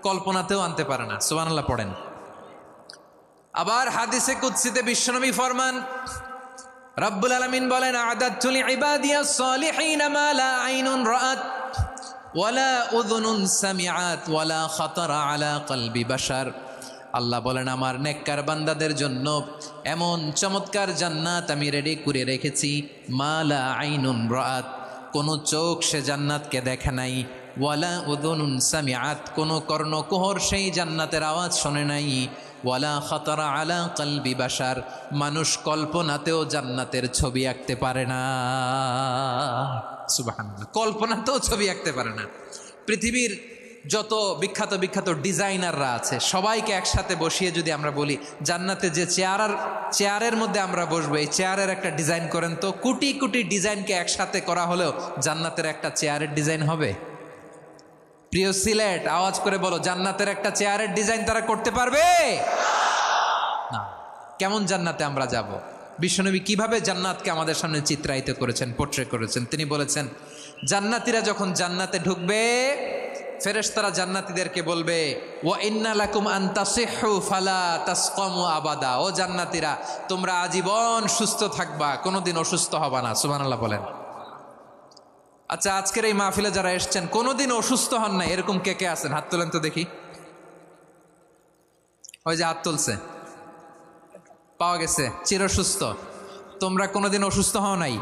কল্পনাতেও আনতে পারে না। সুবহানাল্লাহ পড়েন। আবার হাদিসে কুদসিতে বিশ্বনবী ফরমান, রব্বুল আলামিন বলেন, আ'দাদতু লিইবাদিয়াস সালিহিনা মা লা আইনুন রাআত ওয়ালা উযুনুন সামিআত ওয়ালা খাতারা আলা কলবি বাশার। আল্লাহ বলেন, আমার নেককার বান্দাদের জন্য এমন চমৎকার জান্নাত আমি রেডি করে রেখেছি, মা লা আইনুন রাআত, কোনো চোখ সে জান্নাতকে দেখে নাই, ওয়ালা উযুনুন সামিআত, কোনো কর্ণকুহর সেই জান্নাতের আওয়াজ শোনে নাই, ওয়ালা খাতারা আলা কলবি বাশার, মানুষ কল্পনাতেও জান্নাতের ছবি আঁকতে পারে না। সুবহানাল্লাহ, কল্পনাতেও ছবি আঁকতে পারে না। পৃথিবীর যত বিখ্যাত বিখ্যাত ডিজাইনাররা আছে সবাইকে একসাথে বসিয়ে যদি আমরা বলি জান্নাতে যে চেয়ারের মধ্যে আমরা বসবো, এই চেয়ারের একটা ডিজাইন করেন তো, কোটি কোটি ডিজাইনকে একসাথে করা হলেও জান্নাতের একটা চেয়ারের ডিজাইন হবে? প্রিয় সিলেট, আওয়াজ করে বলো, জান্নাতের একটা চেয়ারের ডিজাইন তারা করতে পারবে না। কেমন জান্নাতে আমরা যাব? বিশ্বনবী কিভাবে জান্নাতকে আমাদের সামনে চিত্রায়িত করেছেন, পোর্ট্রে করেছেন। তিনি বলেছেন, জান্নাতীরা যখন জান্নাতে ঢুকবে, ফেরেশতারা জান্নাতীদেরকে বলবে, ওয়া ইন্না লাকুম আন তাসিহু ফালা তাসকামু আবাদা। ও জান্নাতীরা, তোমরা আজীবন সুস্থ থাকবা, কোনোদিন অসুস্থ হবা না। সুবহানাল্লাহ বলেন। আচ্ছা, আজকের এই মাহফিলে যারা এসছেন কোনোদিন অসুস্থ হন নাই, এরকম কে কে আছেন? হাত তোলেন তো দেখি। ওই যে হাত তুলছে, পাওয়া গেছে, চিরসুস্থ। তোমরা কোনোদিন অসুস্থ হও নাই?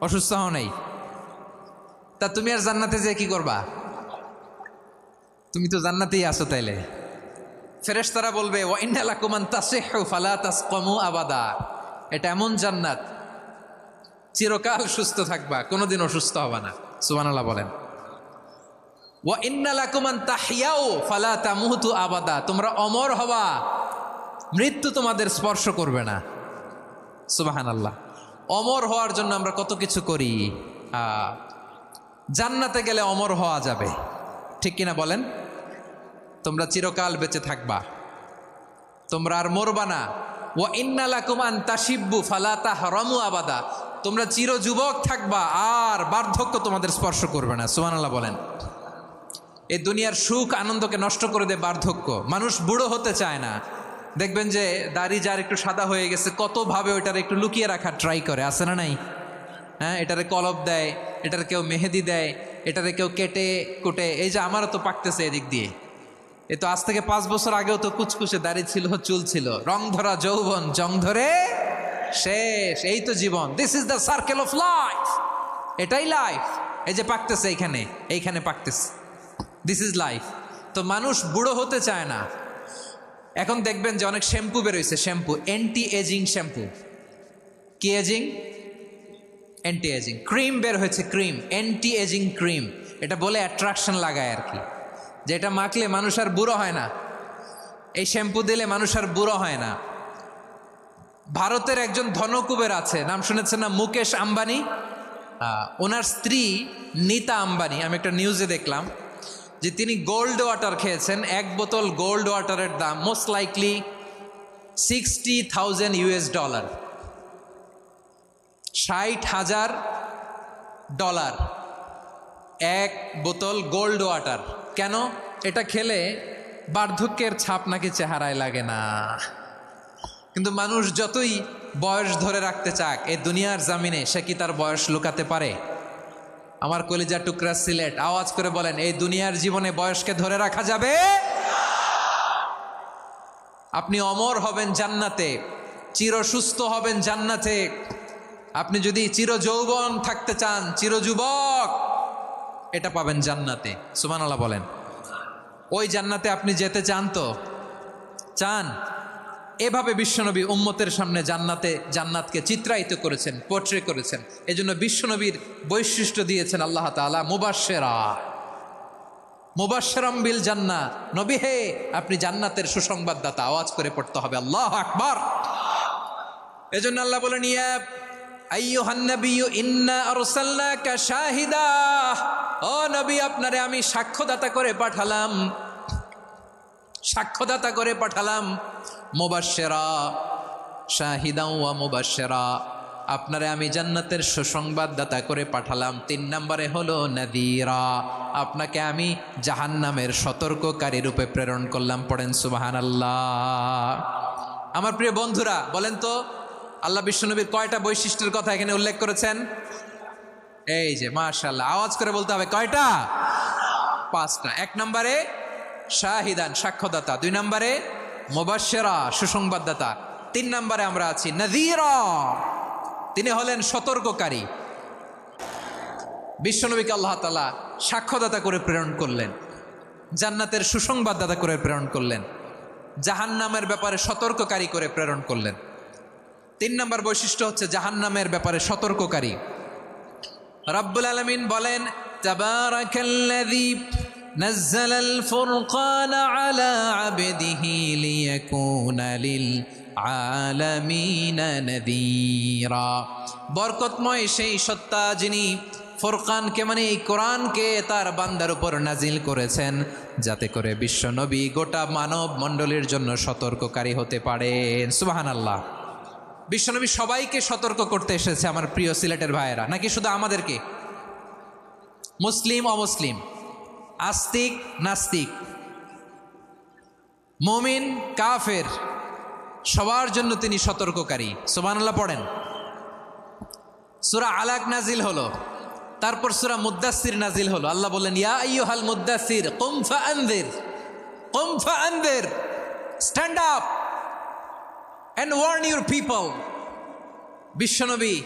অসুস্থ হও নাই? তা তুমি আর জান্নাতে যে কি করবা? তুমি তো জান্নাতেই আছো। তাইলে ফেরেশতারা বলবে, ওয়া ইন্না লাকুম আন তাসিহু ফালা তাসকামু আবাদা। এটা এমন জান্নাত, চিরকাল সুস্থ থাকবা, কোনোদিন অসুস্থ হবা না। সুবহানাল্লাহ বলেন। ওয়া ইন্না লাকুম আন তাহইয়াউ ফালা তামুতু আবাদা। তোমরা অমর হবা, মৃত্যু তোমাদের স্পর্শ করবে না। সুবহানাল্লাহ। অমর হওয়ার জন্য আমরা কত কিছু করি। জান্নাতে গেলে অমর হওয়া যাবে, ঠিক কিনা বলেন? তোমরা চিরকাল বেঁচে থাকবা, তোমরা আর মরবা না। ওয়া ইন্না লাকুম আন তাশিব্বু ফালা তাহরামু আবাদা। তোমরা চির যুবক থাকবা, আর বার্ধক্য তোমাদের স্পর্শ করবে না। সুবহানাল্লাহ বলেন। এই দুনিয়ার সুখ আনন্দকে নষ্ট করে দেয় বার্ধক্য। মানুষ বুড়ো হতে চায় না। দেখবেন যে দাড়ি যার একটু সাদা হয়ে গেছে, কতভাবে ওইটার একটু লুকিয়ে রাখার ট্রাই করে, আছে না নাই? হ্যাঁ, এটারে কলপ দেয়, এটার কেউ মেহেদি দেয়, এটারে কেউ কেটে কুটে। এই যে আমারও তো পাকতেছে এদিক দিয়ে, এ তো আজ থেকে 5 বছর আগেও তো কুচকুচে দাড়ি ছিল, চুল ছিল, রং ধরা যৌবন, জং ধরে শেষ। এই তো জীবন। This is the circle of life. এটাই লাইফ। এই যে পাকতেছে এইখানে পাকতেছে, দিস ইজ লাইফ। তো মানুষ বুড়ো হতে চায় না। এখন দেখবেন যে অনেক শ্যাম্পু বেরোইছে, শ্যাম্পু, অ্যান্টি এজিং শ্যাম্পু। কি এজিং? অ্যান্টি এজিং ক্রিম বের হয়েছে, ক্রিম অ্যান্টি এজিং ক্রিম। এটা বলে অ্যাট্রাকশন লাগায় আর কি, যে এটা মাখলে মানুষ আর বুড়ো হয় না, এই শ্যাম্পু দিলে মানুষ আর বুড়ো হয় না। ভারতের একজন ধনকুবের আছে, নাম শুনেছেন না, মুকেশ আম্বানি। ওনার স্ত্রী নীতা আম্বানি, আমি একটা নিউজে দেখলাম যে তিনি গোল্ড ওয়াটার খেয়েছেন। এক বোতল গোল্ড ওয়াটারের দাম মোস্ট লাইকলি $60,000, $60,000 এক বোতল গোল্ড ওয়াটার। কেন? এটা খেলে বার্ধক্যের ছাপ নাকি চেহারায় লাগে না। কিন্তু মানুষ যতই বয়স ধরে রাখতে চাক এই দুনিয়ার জামিনে, সে কি তার বয়স লুকাতে পারে? আমার কলিজা টুকরা সিলেট, আওয়াজ করে বলেন, এই দুনিয়ার জীবনে বয়সকে ধরে রাখা যাবে? আপনি অমর হবেন জান্নাতে, চির সুস্থ হবেন জান্নাতে। আপনি যদি চির যৌবন থাকতে চান, চির যুবক, এটা পাবেন জান্নাতে। সুবহানাল্লাহ বলেন। ওই জান্নাতে আপনি যেতে চান তো? চান? এভাবে বিশ্বনবী উম্মতের সামনে জান্নাতকে চিত্রায়িত করেছেন, পোর্ট্রে করেছেন। এজন্য বিশ্বনবীর বৈশিষ্ট্য দিয়েছেন আল্লাহ তাআলা মুবাশশিরাম বিল জান্নাহ। নবী হে, আপনি জান্নাতের সুসংবাদদাতা। আওয়াজ করে পড়তে হবে আল্লাহু আকবার। এজন্য আল্লাহ বলেন, ইয়া আইয়ুহান নাবিয়্যু ইন্না আরসালনাকা শাহিদা, ও নবী, আপনারে আমি সাক্ষ্যদাতা করে পাঠালাম, সাক্ষ্যদাতা করে পাঠালাম। মুবাশশিরা শাহিদা ওয়া মুবাশশিরা, আপনারে আমি জান্নাতের সুসংবাদদাতা করে পাঠালাম। 3 নম্বরে হলো নাযীরা, আপনাকে আমি জাহান্নামের সতর্ককারী রূপে প্রেরণ করলাম। পড়েন সুবহানাল্লাহ। আমার প্রিয় বন্ধুরা, বলেন তো আল্লাহ বিশ্বনবীর কয়টা বৈশিষ্ট্যের কথা এখানে উল্লেখ করেছেন? এই যে মাশাআল্লাহ, আওয়াজ করে বলতে হবে, কয়টা? 5টা। 1 নম্বরে শাহিদান, সাক্ষ্যদাতা। 2 নম্বরে মুবাশশিরা, সুসংবাদদাতা। 3 নম্বরে আমরা আছি নাযীরা, তিনি হলেন সতর্ককারী। বিশ্বনবীকে আল্লাহ তাআলা সাক্ষ্যদাতা করে প্রেরণ করলেন, জান্নাতের সুসংবাদদাতা করে প্রেরণ করলেন, জাহান্নামের ব্যাপারে সতর্ককারী করে প্রেরণ করলেন। 3 নম্বর বৈশিষ্ট্য হচ্ছে জাহান্নামের ব্যাপারে সতর্ককারী। রব্বুল আলামিন বলেন, তাবারাকাল্লাযী নাযালাল ফুরকানা আলা আবদিহি লিয়াকুনা লিল আলামিনা নাযীরা। বরকতময় সেই সত্তা যিনি ফুরকানকে, মানে এই কোরআনকে তার বান্দার উপর নাজিল করেছেন, যাতে করে বিশ্ব নবী গোটা মানব মণ্ডলীর জন্য সতর্ককারী হতে পারেন। সুবহানাল্লাহ। বিশ্বনবী সবাইকে সতর্ক করতে এসেছে, আমার প্রিয় সিলেটের ভাইয়েরা, নাকি শুধু আমাদেরকে? মুসলিম অমুসলিম, আস্তিক নাস্তিক, মুমিন কাফের, সবার জন্য তিনি সতর্ককারী। সুবহানাল্লাহ পড়েন। সূরা আলাক নাজিল হলো, তারপর সূরা মুদ্দাসসির নাজিল হলো। আল্লাহ বললেন, ইয়া আইয়ুহাল মুদ্দাসসির কুম ফাআনযির, কুম ফাআনযির, stand up and warn your people. বিশ্বনবী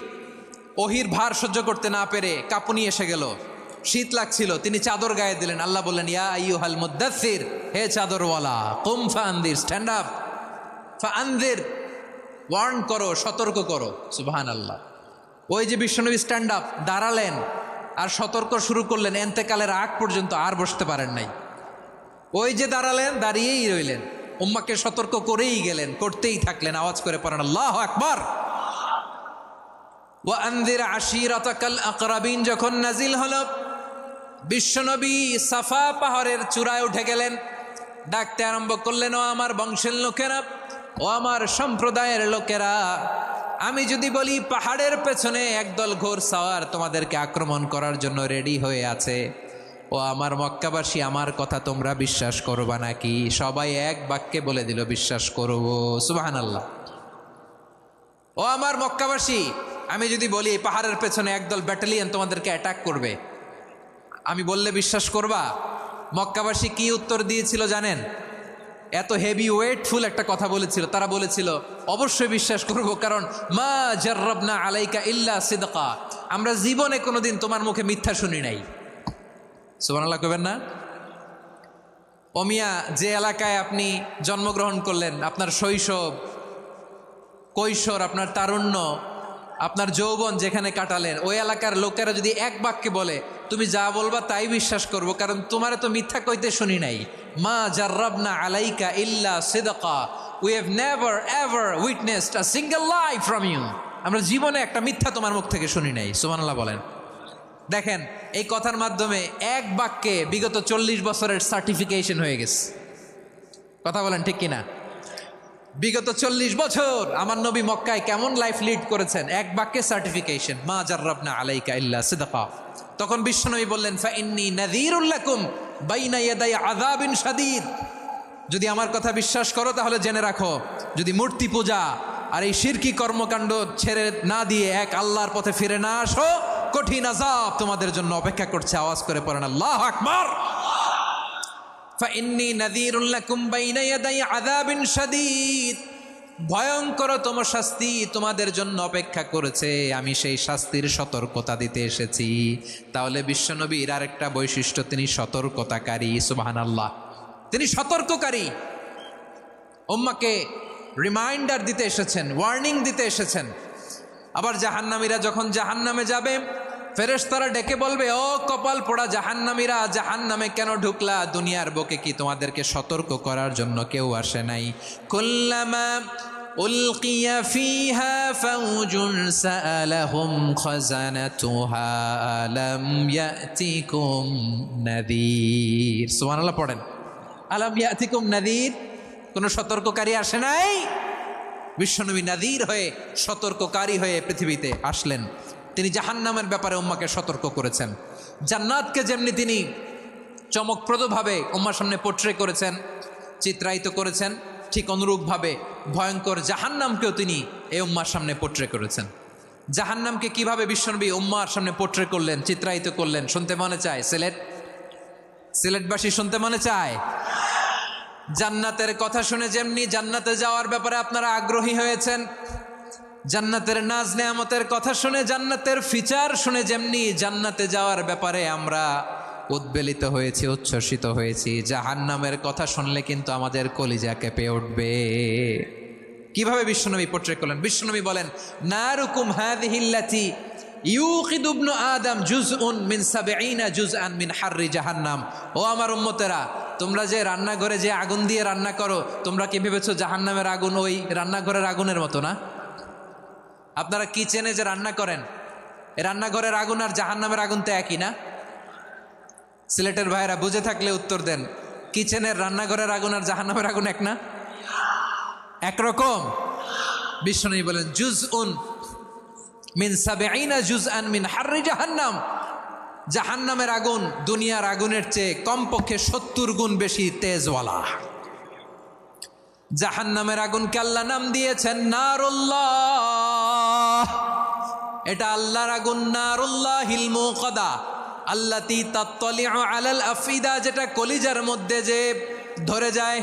ওহির ভার সহ্য করতে না পেরে কাঁপুনি এসে গেল, শীত লাগছিল, তিনি চাদর গায়ে দিলেন। আল্লাহ বললেন, ইয়া আইয়ুহাল মুদ্দাসসির, হে চাদরওয়ালা, কুম ফাআনযির, স্ট্যান্ড আপ, ফাআনযির, ওয়ার্ন করো, সতর্ক করো। সুবহানাল্লাহ। ওই যে বিশ্বনবী স্ট্যান্ড আপ, দাঁড়ালেন আর সতর্ক শুরু করলেন, এন্তেকালের আগ পর্যন্ত আর বসতে পারেন নাই। ওই যে দাঁড়ালেন, দাঁড়িয়েই রইলেন, উম্মাকে সতর্ক করেই গেলেন, করতেই থাকলেন। আওয়াজ করে পড়েন আল্লাহু আকবার। ওয়া আনযির আশীরাতাকাল আকরাবিন যখন নাজিল হলো, বিশ্বনবী সাফা পাহাড়ের চূড়ায় উঠে গেলেন, ডাকতে আরম্ভ করলেন, ও আমার বংশের লোকেরা, ও আমার সম্প্রদায়ের লোকেরা, আমি যদি বলি পাহাড়ের পেছনে একদল ঘোড়সাওয়ার তোমাদেরকে আক্রমণ করার জন্য রেডি হয়ে আছে, ও আমার মক্কাবাসী, আমার কথা তোমরা বিশ্বাস করবা নাকি? সবাই এক বাক্যে বলে দিল, বিশ্বাস করব। সুবহানাল্লাহ। ও আমার মক্কাবাসী, আমি যদি বলি পাহাড়ের পেছনে একদল ব্যাটালিয়ন তোমাদেরকে অ্যাটাক করবে, আমি বললে বিশ্বাস করবা? মক্কাবাসী কি উত্তর দিয়েছিল জানেন? এত হেভি ওয়েটফুল একটা কথা বলেছিল। তারা বলেছিল, অবশ্যই বিশ্বাস করব, কারণ মা জাররাবনা আলাইকা ইল্লা সিদকা, আমরা জীবনে কোনোদিন তোমার মুখে মিথ্যা শুনি নাই। সুবহানাল্লাহ কইবেন না? ওমিয়া, যে এলাকায় আপনি জন্মগ্রহণ করলেন, আপনার শৈশব, কৈশোর, আপনার তারুণ্য, আপনার যৌবন যেখানে কাটালেন ওই এলাকার লোকেরা যদি এক বাক্যে বলে তুমি যা বলবা তাই বিশ্বাস করব, কারণ তোমারে তো মিথ্যা কইতে শুনি নাই। মা জাররাবনা আলাইকা ইল্লা সিদকা, we have never ever witnessed a single lie from you. আমরা জীবনে একটা মিথ্যা তোমার মুখ থেকে শুনি নাই। সুবহানাল্লাহ বলেন। দেখেন এই কথার মাধ্যমে এক বাক্যে বিগত 40 বছরের সার্টিফিকেশন হয়ে গেছে। কথা বলেন ঠিক কিনা? বিগত 40 বছর আমার নবী মক্কায় কেমন লাইফ লিড করেছেন, এক বাক্যে সার্টিফিকেশন, মা জাররাবনা আলাইকা ইল্লা সিদকা। তখন বিশ্বনবী বললেন ফা ইন্নী নাযীরুল লাকুম বাইনা ইয়াদাই আযাবিন শাদীদ। যদি আমার কথা বিশ্বাস করো তাহলে জেনে রাখো, যদি মূর্তি পূজা আর এই শিরকি কর্মকাণ্ড ছেড়ে না দিয়ে এক আল্লাহর পথে ফিরে না আসো, কঠিন আযাব তোমাদের জন্য অপেক্ষা করছে। আওয়াজ করে পড়েন আল্লাহু আকবার। ফাইন্নী নাযীরুল লাকুম বাইনা ইয়াদাই আযাবিন শাদীদ, ভয়ঙ্করতম শাস্তি তোমাদের জন্য অপেক্ষা করেছে, আমি সেই শাস্তির সতর্কতা দিতে এসেছি। তাহলে বিশ্বনবীর আরেকটা বৈশিষ্ট্য, তিনি সতর্কতাকারী। সুবহানাল্লাহ, তিনি সতর্ককারী। উম্মাকে রিমাইন্ডার দিতে এসেছেন, ওয়ার্নিং দিতে এসেছেন। আবার জাহান্নামীরা যখন জাহান্নামে যাবে, ফেরেশতারা ডেকে বলবে, ও কপাল পোড়া জাহান্নামীরা, জাহান্নামে কেন ঢুকলা? দুনিয়ার বুকে কি তোমাদেরকে সতর্ক করার জন্য কেউ আসে নাই? কুল্লামা উলকিয়া ফিহা ফাউজুন সাআলাহুম খাজানাতুহা আলাম ইয়াতিকুম নাযীর। সুবহানাল্লাহ পড়েন, আলাম ইয়াতিকুম নাযীর, কোন সতর্ককারী আসে নাই? বিশ্বনবী নাযীর হয়ে, সতর্ককারী হয়ে পৃথিবীতে আসলেন। তিনি জাহান্নামের ব্যাপারে উম্মাকে সতর্ক করেছেন। জান্নাতকে যেমনি তিনি চমকপ্রদভাবে উম্মার সামনে পোট্রে করেছেন, চিত্রায়িত করেছেন, ঠিক অনুরূপভাবে ভয়ঙ্কর জাহান্নামকেও তিনি এই উম্মার সামনে পোট্রে করেছেন। জাহান্নামকে কিভাবে বিশ্বনবী উম্মার সামনে পোট্রে করলেন, চিত্রায়িত করলেন, শুনতে মনে চায়? সিলেটবাসী শুনতে মনে চায়? জান্নাতের কথা শুনে যেমনি জান্নাতে যাওয়ার ব্যাপারে আপনারা আগ্রহী হয়েছেন, জান্নাতের নাজ নেয়ামতের কথা শুনে, জান্নাতের ফিচার শুনে যেমনি জান্নাতে যাওয়ার ব্যাপারে আমরা উদ্বেলিত হয়েছি, উচ্ছ্বসিত হয়েছি, জাহান্নামের কথা শুনলে কিন্তু আমাদের কলিজা কেঁপে উঠবে। কিভাবে বিশ্বনবী পোট্রে করলেন? বিশ্বনবী বলেন, নারুকুম হাযিহিল্লাতী ইউকিদু ইবনু আদম জুজউন মিন ৭০ জুজআন মিন হাররি জাহান্নাম। ও আমার উম্মতেরা, তোমরা যে রান্নাঘরে যে আগুন দিয়ে রান্না করো, তোমরা কি ভেবেছো জাহান্নামের আগুন ওই রান্নাঘরের আগুনের মতো না? আপনারা কিচেনে যে রান্না করেন, রান্নাঘরের আগুন আর জাহান্নামের আগুন তো একই না? সিলেটের ভাইরা বুঝে থাকলে উত্তর দেন, কিচেনের রান্নাঘরের আগুন আর জাহান্নামের আগুন এক না? একরকম? বিশ্বনবী বলেন, জুজউন মিন ৭০ জুজআন মিন হাররি জাহান্নাম। জাহান্নামের আগুন দুনিয়ার আগুনের চেয়ে কমপক্ষে ৭০ গুণ বেশি তেজওয়ালা। জাহান্নামের আগুনকে আল্লাহ নাম দিয়েছেন নারুল্লাহ। এটা আল্লাহর আগুন, নারুল্লাহিল মুকাদা আল্লাতী তাত্তালিউ আলাল আফিদা, যেটা কলিজার মধ্যে যে ধরে যায়।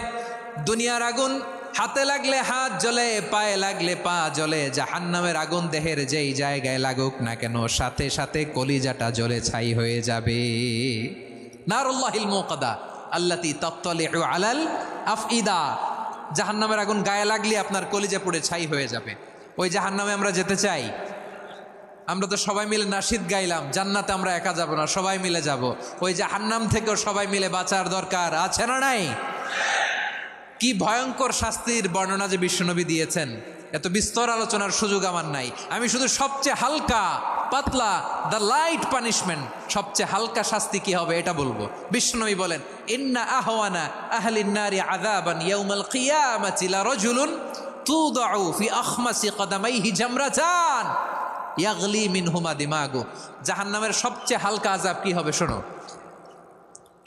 দুনিয়ার আগুন হাতে লাগলে হাত জ্বলে, পায়ে লাগলে পা জ্বলে। জাহান্নামের আগুন দেহের যেই জায়গায় লাগুক না কেন, সাথে সাথে কলিজাটা জ্বলে ছাই হয়ে যাবে। নারুল্লাহিল মুকাদা আল্লাতী তাত্তালিউ আলাল আফইদা, জাহান্নামের আগুন গায়ে লাগলে আপনার কলিজা পুড়ে ছাই হয়ে যাবে। ওই জাহান্নামে আমরা যেতে চাই? আমরা তো সবাই মিলে নাশিদ গাইলাম, জান্নাতে আমরা একা যাব না, সবাই মিলে যাব। ওই জাহান্নাম থেকেও সবাই মিলে বাঁচার দরকার আছে না নাই? কি ভয়ঙ্কর শাস্তির বর্ণনা যে বিশ্বনবী দিয়েছেন, এত বিস্তর আলোচনার সুযোগ আমার নাই। আমি শুধু সবচেয়ে হালকা পাতলা, দ্য লাইট পানিশমেন্ট, সবচেয়ে হালকা শাস্তি কি হবে এটা বলবো। বিশ্বনবী বলেন, ইন্না আহওয়ানা আহলিন নারি আযাবান ইয়াউমাল কিয়ামাতি লারাজুলুন তুদাউ ফি আখমাসি কদামাইহি জামরাতান ইয়াগলি মিনহুমা দিমাগু। জাহান্নামের সবচেয়ে হালকা আযাব কি হবে শোনো।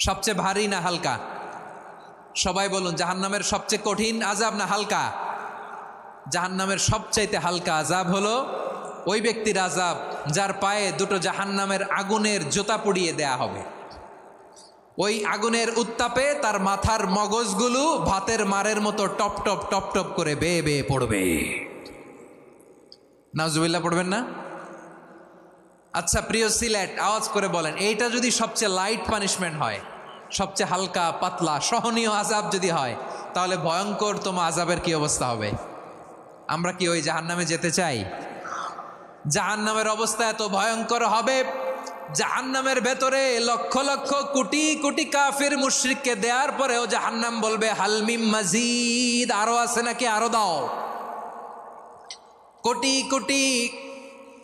সবচেয়ে ভারী না হালকা? সবাই বলুন, জাহান্নামের সবচেয়ে কঠিন আযাব না হালকা? জাহান্নামের সবচাইতে হালকা আযাব হলো ওই ব্যক্তির আযাব যার পায়ে দুটো জাহান্নামের আগুনের জুতা পুড়িয়ে দেয়া হবে। ওই আগুনের উত্তাপে তার মাথার মগজগুলো ভাতের মারের মতো টপ টপ টপ টপ করে বেয়ে বেয়ে পড়বে। নাউজুবিল্লাহ পড়বেন না? আচ্ছা প্রিয় সিলেট, আওয়াজ করে বলেন, এইটা যদি সবচেয়ে লাইট পানিশমেন্ট হয়, সবচেয়ে হালকা পাতলা সহনীয় আযাব যদি হয়, তাহলে ভয়ঙ্করতম আযাবের কি অবস্থা হবে? আমরা কি ওই জাহান্নামে যেতে চাই? জাহান্নামের অবস্থা এত ভয়ঙ্কর হবে, জাহান্নামের ভেতরে লক্ষ লক্ষ কোটি কোটি কাফির মুশরিককে দেওয়ার পরেও জাহান্নাম বলবে হালমিম মাজিদ, আরো আছে নাকি, আরো দাও। কোটি কোটি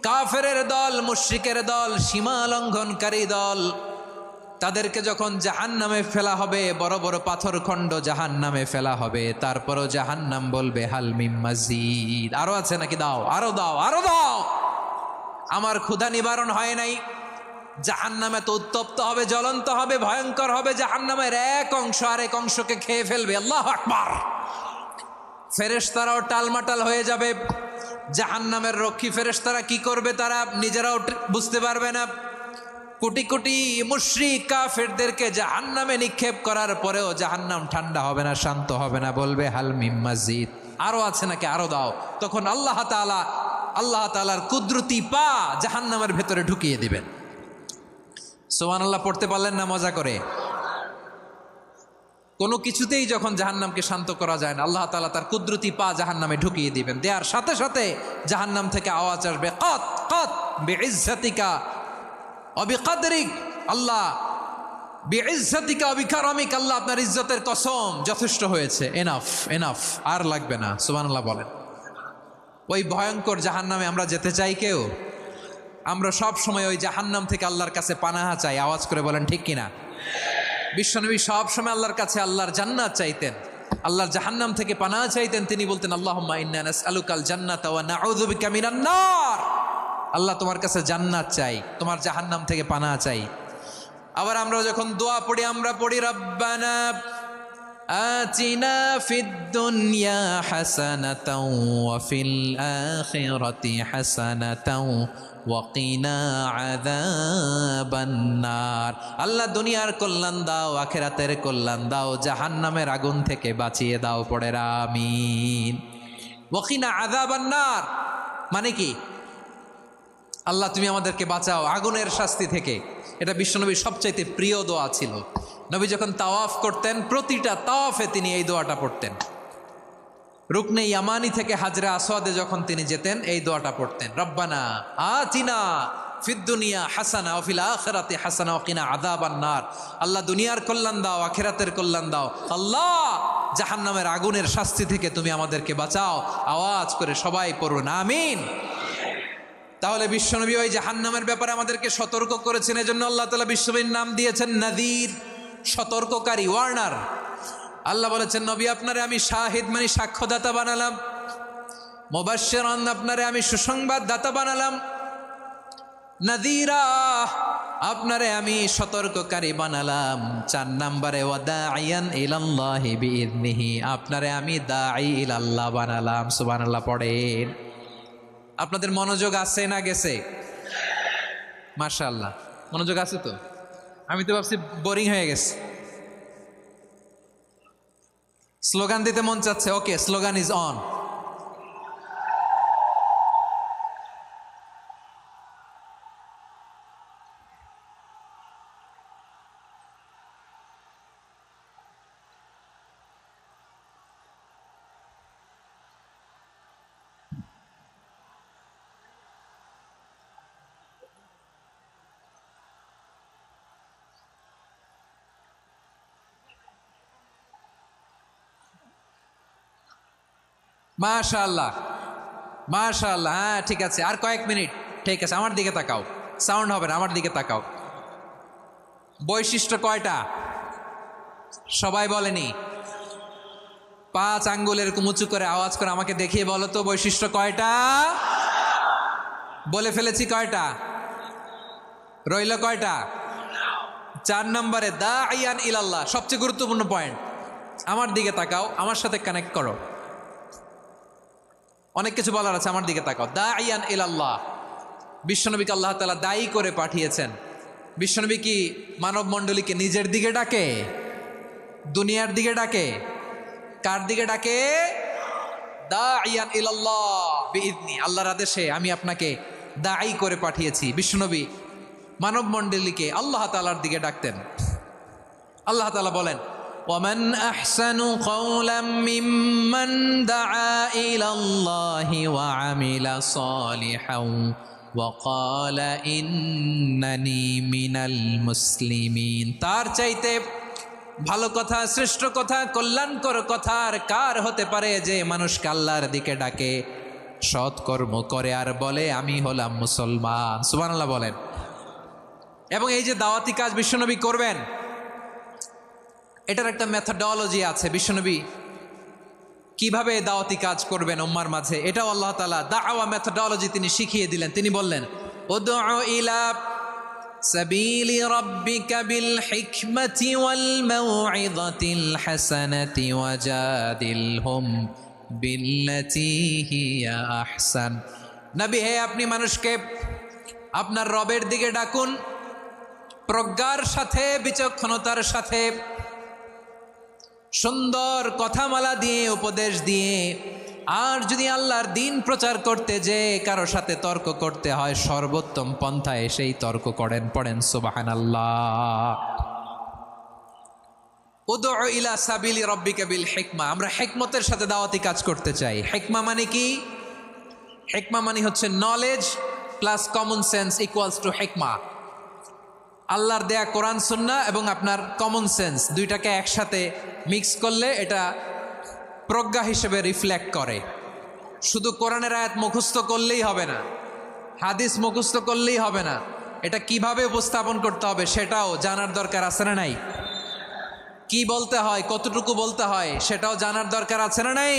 কাফেরের দল, মুশরিকের দল, সীমা লঙ্ঘনকারী দল, তাদেরকে যখন জাহান্নামে ফেলা হবে, বড় বড় পাথর খণ্ড জাহান্নামে ফেলা হবে, তারপরও জাহান্নাম বলবে হালমিম মাজিদ, আরো আছে নাকি, দাও, আরো দাও, আরো দাও। আমার ক্ষুধা নিবারণ হয় নাই। জাহান্নামে তো উত্তপ্ত হবে, জ্বলন্ত হবে, ভয়ঙ্কর হবে। জাহান্নামের এক অংশ আরেক অংশকে খেয়ে ফেলবে। আল্লাহু আকবার। ফেরেশতারাও টালমাটাল হয়ে যাবে। জাহান্নামের রক্ষী ফেরেশতারা কি করবে তারা নিজেরাও বুঝতে পারবে না। কোটি কোটি মুশরিক কাফেরদেরকে জাহান্নামে নিক্ষেপ করার পরেও জাহান্নাম ঠান্ডা হবে না, শান্ত হবে না, বলবে হাল মিম মাজিদ, আরো আছে নাকি, আরো দাও। তখন আল্লাহ তাআলার কুদরতি পা জাহান্নামের ভেতরে ঢুকিয়ে দিবেন। সুবহানাল্লাহ পড়তে পারলেন না মজা করে? কোনো কিছুতেই যখন জাহান্নামকে শান্ত করা যায় না, আল্লাহ তাআলা তার কুদরতি পা জাহান্নামে ঢুকিয়ে দিবেন। দেওয়ার সাথে সাথে জাহান্নাম থেকে আওয়াজ আসবে, কত কত বিইজ্জাতিকা ওয়া বিকদরিক, আল্লাহ বিইজ্জাতিকা ওয়া বিকারামিক, আল্লাহ আপনার ইজ্জতের কসম, যথেষ্ট হয়েছে, এনাফ এনাফ, আর লাগবে না। সুবহানাল্লাহ বলেন। ওই ভয়ঙ্কর জাহান্নামে আমরা যেতে চাই কেউ? আমরা সব সময় ওই জাহান্নাম থেকে আল্লাহর কাছে পানাহা চাই। আওয়াজ করে বলেন ঠিক কিনা? বিশ্বনবী সব সময় আল্লাহর কাছে আল্লাহর জান্নাত চাইতেন, আল্লাহর জাহান্নাম থেকে পানাহা চাইতেন। তিনি বলতেন আল্লাহুম্মা ইন্না নাসআলুকাল জান্নাতা ওয়া নাউযু বিকা মিনান নার। আল্লাহ তোমার কাছে জান্নাত চাই, তোমার জাহান্নাম থেকে পানাহা চাই। আবার আমরা যখন দোয়া পড়ি, আমরা পড়ি রব্বানা আতিনা ফিদ দুনিয়া হাসানাতাও ওয়া ফিল আখিরাতি হাসানাতাও ওয়া কিনা আযাবান নার। আল্লাহ দুনিয়ার কল্যাণ দাও, আখিরাতের কল্যাণ দাও, জাহান্নামের আগুন থেকে বাঁচিয়ে দাও। পড়ে আমিন। ওয়া কিনা আযাবান নার মানে কি? আল্লাহ তুমি আমাদেরকে বাঁচাও আগুনের শাস্তি থেকে। এটা বিশ্বনবীর সবচাইতে প্রিয় দোয়া ছিল। নবী যখন তাওয়াফ করতেন, প্রতিটা তাওয়াফে তিনি এই দোয়াটা পড়তেন। রুকনে ইয়ামানি থেকে হাজরে আসওয়াদে যখন তিনি যেতেন, এই দোয়াটা পড়তেন, রব্বানা আতিনা ফিদ দুনিয়া হাসানা ওয়া ফিল আখিরাতি হাসানা ওয়া কিনা আযাবান নার। আল্লাহ দুনিয়ার কল্যাণ দাও, আখিরাতের কল্যাণ দাও। আল্লাহ জাহান্নামের আগুনের শাস্তি থেকে তুমি আমাদেরকে বাঁচাও। আওয়াজ করে সবাই পড়ুন আমিন। তাহলে বিশ্বনবী ওই জাহান্নামের ব্যাপারে আমাদেরকে সতর্ক করেছেন। এজন্য আল্লাহ তাআলা বিশ্বনবীর নাম দিয়েছেন নাযীর, সতর্ককারী, ওয়ার্নার। আল্লাহ বলেছেন নবী আপনারে আমি শাহিদ মানে সাক্ষ্যদাতা বানালাম, মুবাশশিরান আপনারে আমি সুসংবাদ দাতা বানালাম, নাযীরা আপনারে আমি সতর্ককারী বানালাম। 4 নম্বরে ওয়া দাঈয়ান ইলাল্লাহি বিইذনিহি, আপনারে আমি দাঈ ইলাল্লাহ বানালাম। সুবহানাল্লাহ পড়েন। আপনাদের মনোযোগ আছে না গেছে? মাশাআল্লাহ মনোযোগ আছে তো। আমি তো ভাবছি বোরিং হয়ে গেছে। স্লোগান দিতে মন চাচ্ছে। ওকে, স্লোগান ইজ অন। মাশাআল্লাহ মাশাআল্লাহ। হ্যাঁ ঠিক আছে, আর কয়েক মিনিট। ঠিক আছে, আমার দিকে তাকাও, সাউন্ড হবে না, আমার দিকে তাকাও। বৈশিষ্ট্য কয়টা সবাই বলেনি? 5 আঙ্গুল এরকম উঁচু করে আওয়াজ করে আমাকে দেখিয়ে বলো তো বৈশিষ্ট্য কয়টা? বলে ফেলেছি কয়টা? রইল কয়টা? 4 নম্বরে দাঈয়ান ইলাল্লাহ, সবচেয়ে গুরুত্বপূর্ণ পয়েন্ট। আমার দিকে তাকাও, আমার সাথে কানেক্ট করো। অনেক কিছু বলার আছে, আমার দিকে তাকাও। দাঈয়ান ইলাল্লাহ, বিশ্বনবীকে আল্লাহ তাআলা দায়ী করে পাঠিয়েছেন। বিশ্বনবী কি মানব মণ্ডলীকে নিজের দিকে ডাকে? দুনিয়ার দিকে ডাকে? কার দিকে ডাকে? দাঈয়ান ইলাল্লাহ বিইذনি, আল্লাহর আদেশে আমি আপনাকে দায়ী করে পাঠিয়েছি। বিশ্বনবী মানব মণ্ডলীকে আল্লাহ তাআলার দিকে ডাকতেন। আল্লাহ তাআলা বলেন ومن أحسن قولا ممن دعا إلى الله وعمل صالحا وقال إنني من المسلمين। তার চাইতে ভালো কথা, শ্রেষ্ঠ কথা, কল্যাণকর কথা আর কার হতে পারে যে মানুষকে আল্লাহর দিকে ডাকে, সৎকর্ম করে আর বলে আমি হলাম মুসলমান। সুবহানাল্লাহ বলেন। এবং এই যে দাওয়াতি কাজ বিশ্বনবী করবেন, এটার একটা মেথডোলজি আছে। বিশ্বনবী কিভাবে দাওয়াতি কাজ করবেন উম্মার মাঝে, এটাও আল্লাহ তাআলা দাওয়া মেথডোলজি তিনি শিখিয়ে দিলেন। তিনি বললেন, উদউ ইলা সাবিলি রাব্বিকা বিল হিকমাতি ওয়াল মাউইযাতিল হাসানাতি ওয়াজাদিলহুম বিল্লাতী হিয়া আহসান। নবী হে, আপনি মানুষকে আপনার রবের দিকে ডাকুন প্রজ্ঞার সাথে, বিচক্ষণতার সাথে, সুন্দর কথামালা দিয়ে, উপদেশ দিয়ে। আর যদি আল্লাহর দিন প্রচার করতে যে কারো সাথে তর্ক করতে হয়, সর্বোত্তম পন্থায় সেই তর্ক করেন। পড়েন সুবহানাল্লাহ। উদউ ইলা সাবিলি রাব্বিকা বিল হিকমা। আমরা হিকমতের সাথে দাওয়াতি কাজ করতে চাই। হিকমা মানে কি? হিকমা মানে হচ্ছে knowledge plus common sense equals to হিকমা। আল্লাহর দেয়া কোরআন সুন্নাহ এবং আপনার কমন সেন্স দুইটাকে একসাথে মিক্স করলে এটা প্রজ্ঞা হিসেবে রিফ্লেক্ট করে। শুধু কোরআনের আয়াত মুখস্থ করলেই হবে না, হাদিস মুখস্থ করলেই হবে না, এটা কিভাবে উপস্থাপন করতে হবে সেটাও জানার দরকার আছে না নাই? কি বলতে হয়, কতটুকু বলতে হয় সেটাও জানার দরকার আছে না নাই?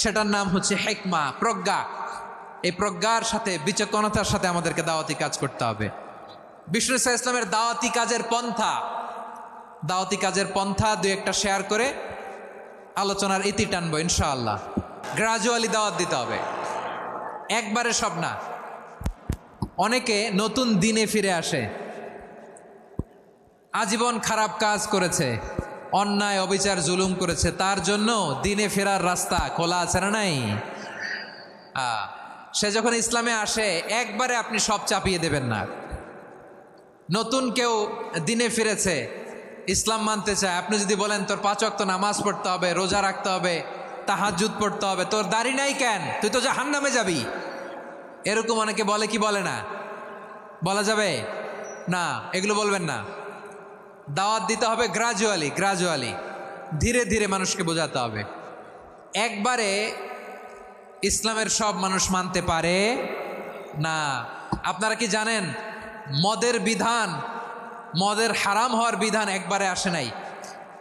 সেটার নাম হচ্ছে হিকমা, প্রজ্ঞা। এই প্রজ্ঞার সাথে, বিচক্ষণতার সাথে আমাদেরকে দাওয়াতি কাজ করতে হবে। বিষ্ণু ইসলামের দাওয়াতি কাজের পন্থা দুই একটা শেয়ার করে আলোচনার ইতি টানবো ইনশাআল্লাহ। গ্রাজুয়ালি দাওয়াত দিতে হবে, একবারে সব না। অনেকে নতুন দিনে ফিরে আসে, আজীবন খারাপ কাজ করেছে, অন্যায় অবিচার জুলুম করেছে, তার জন্য দিনে ফেরার রাস্তা খোলা আছে না নাই? সে যখন ইসলামে আসে একবারে আপনি সব চাপিয়ে দেবেন না। নতুন কেউ দিনে ফিরেছে, ইসলাম মানতে চায়, আপনি যদি বলেন তোর 5 ওয়াক্ত নামাজ পড়তে হবে, রোজা রাখতে হবে, তাহাজ্জুদ পড়তে হবে, তোর দাড়ি নাই কেন, তুই তো জাহান্নামে যাবি, এরকম অনেকে বলে কি বলে না? বলা যাবে না, এগুলো বলবেন না। দাওয়াত দিতে হবে গ্রাজুয়ালি, ধীরে ধীরে মানুষকে বোঝাতে হবে। একবারে ইসলামের সব মানুষ মানতে পারে না। আপনারা কি জানেন মদের হারাম হওয়ার বিধান একবারে আসে নাই।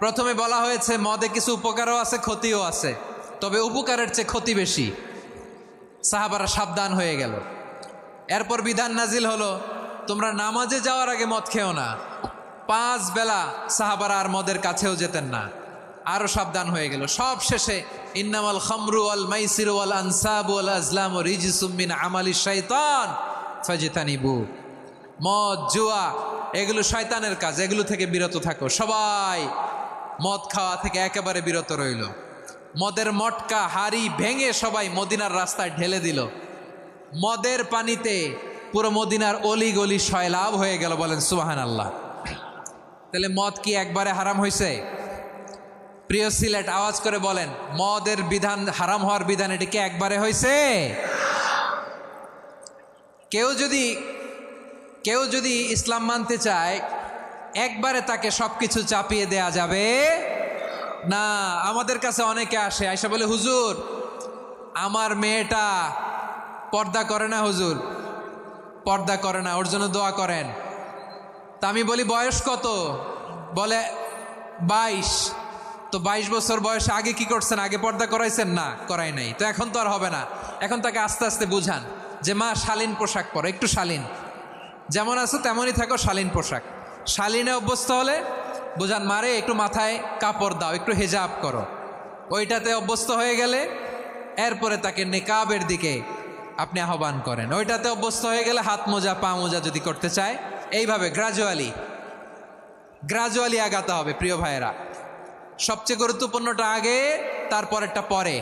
প্রথমে বলা হয়েছে মদে কিছু উপকারও আছে, ক্ষতিও আছে, তবে উপকারের চেয়ে ক্ষতি বেশি। সাহাবারা সাবধান হয়ে গেল। এরপর বিধান নাজিল হলো, তোমরা নামাজে যাওয়ার আগে মদ খেও না। 5 বেলা সাহাবারা আর মদের কাছেও যেতেন না, আরো সাবধান হয়ে গেল। সব শেষে ইন্নামাল খামরু ওয়াল মাইসিরু ওয়াল আনসাবু ওয়াল আজলামু রিজসুম মিন আমালিশ শাইতান ফাজতানিবু। মদ, জুয়া এগুলো শয়তানের কাজ, এগুলো থেকে বিরত থাকো। সবাই মদ খাওয়া থেকে একেবারে বিরত রইল। মদের মটকা হাড়ি ভেঙে সবাই মদিনার রাস্তায় ঢেলে দিল। মদের পানিতে পুরো মদিনার অলি গলি সয়লাভ হয়ে গেল। বলেন সুবহানাল্লাহ। তাহলে মদ কি একবারে হারাম হয়েছে? প্রিয় সিলেট আওয়াজ করে বলেন, মদের বিধান, হারাম হওয়ার বিধান এটি কি একবারে হয়েছে? কেউ যদি ইসলাম মানতে চায় একবারে তাকে সবকিছু চাপিয়ে দেয়া যাবে না। আমাদের কাছে অনেকে আসে, আয়সা বলে, হুজুর আমার মেয়েটা পর্দা করে না, হুজুর পর্দা করে না, ওর জন্য দোয়া করেন। তা আমি বলি বয়স কত? বলে 22। তো 22 বছর বয়সে আগে কি করছেন? আগে পর্দা করাইছেন? না, করাই নাই। তো এখন তো আর হবে না। এখন তাকে আস্তে আস্তে বুঝান যে মা শালীন পোশাক পরো, একটু শালীন, যেমন আছো তেমনই থাকো, শালীন পোশাক। শালীনে অভ্যস্ত হলে বুঝান, মারে একটু মাথায় কাপড় দাও, একটু হেজাব করো। ওইটাতে অভ্যস্ত হয়ে গেলে এরপরে তাকে নিকাবের দিকে আপনি আহ্বান করেন। ওইটাতে অভ্যস্ত হয়ে গেলে হাত মোজা, পা মোজা যদি করতে চায়, এইভাবে গ্রাজুয়ালি আগাতে হবে। প্রিয় ভাইয়েরা, সবচেয়ে গুরুত্বপূর্ণটা আগে, তারপরেরটা পরে।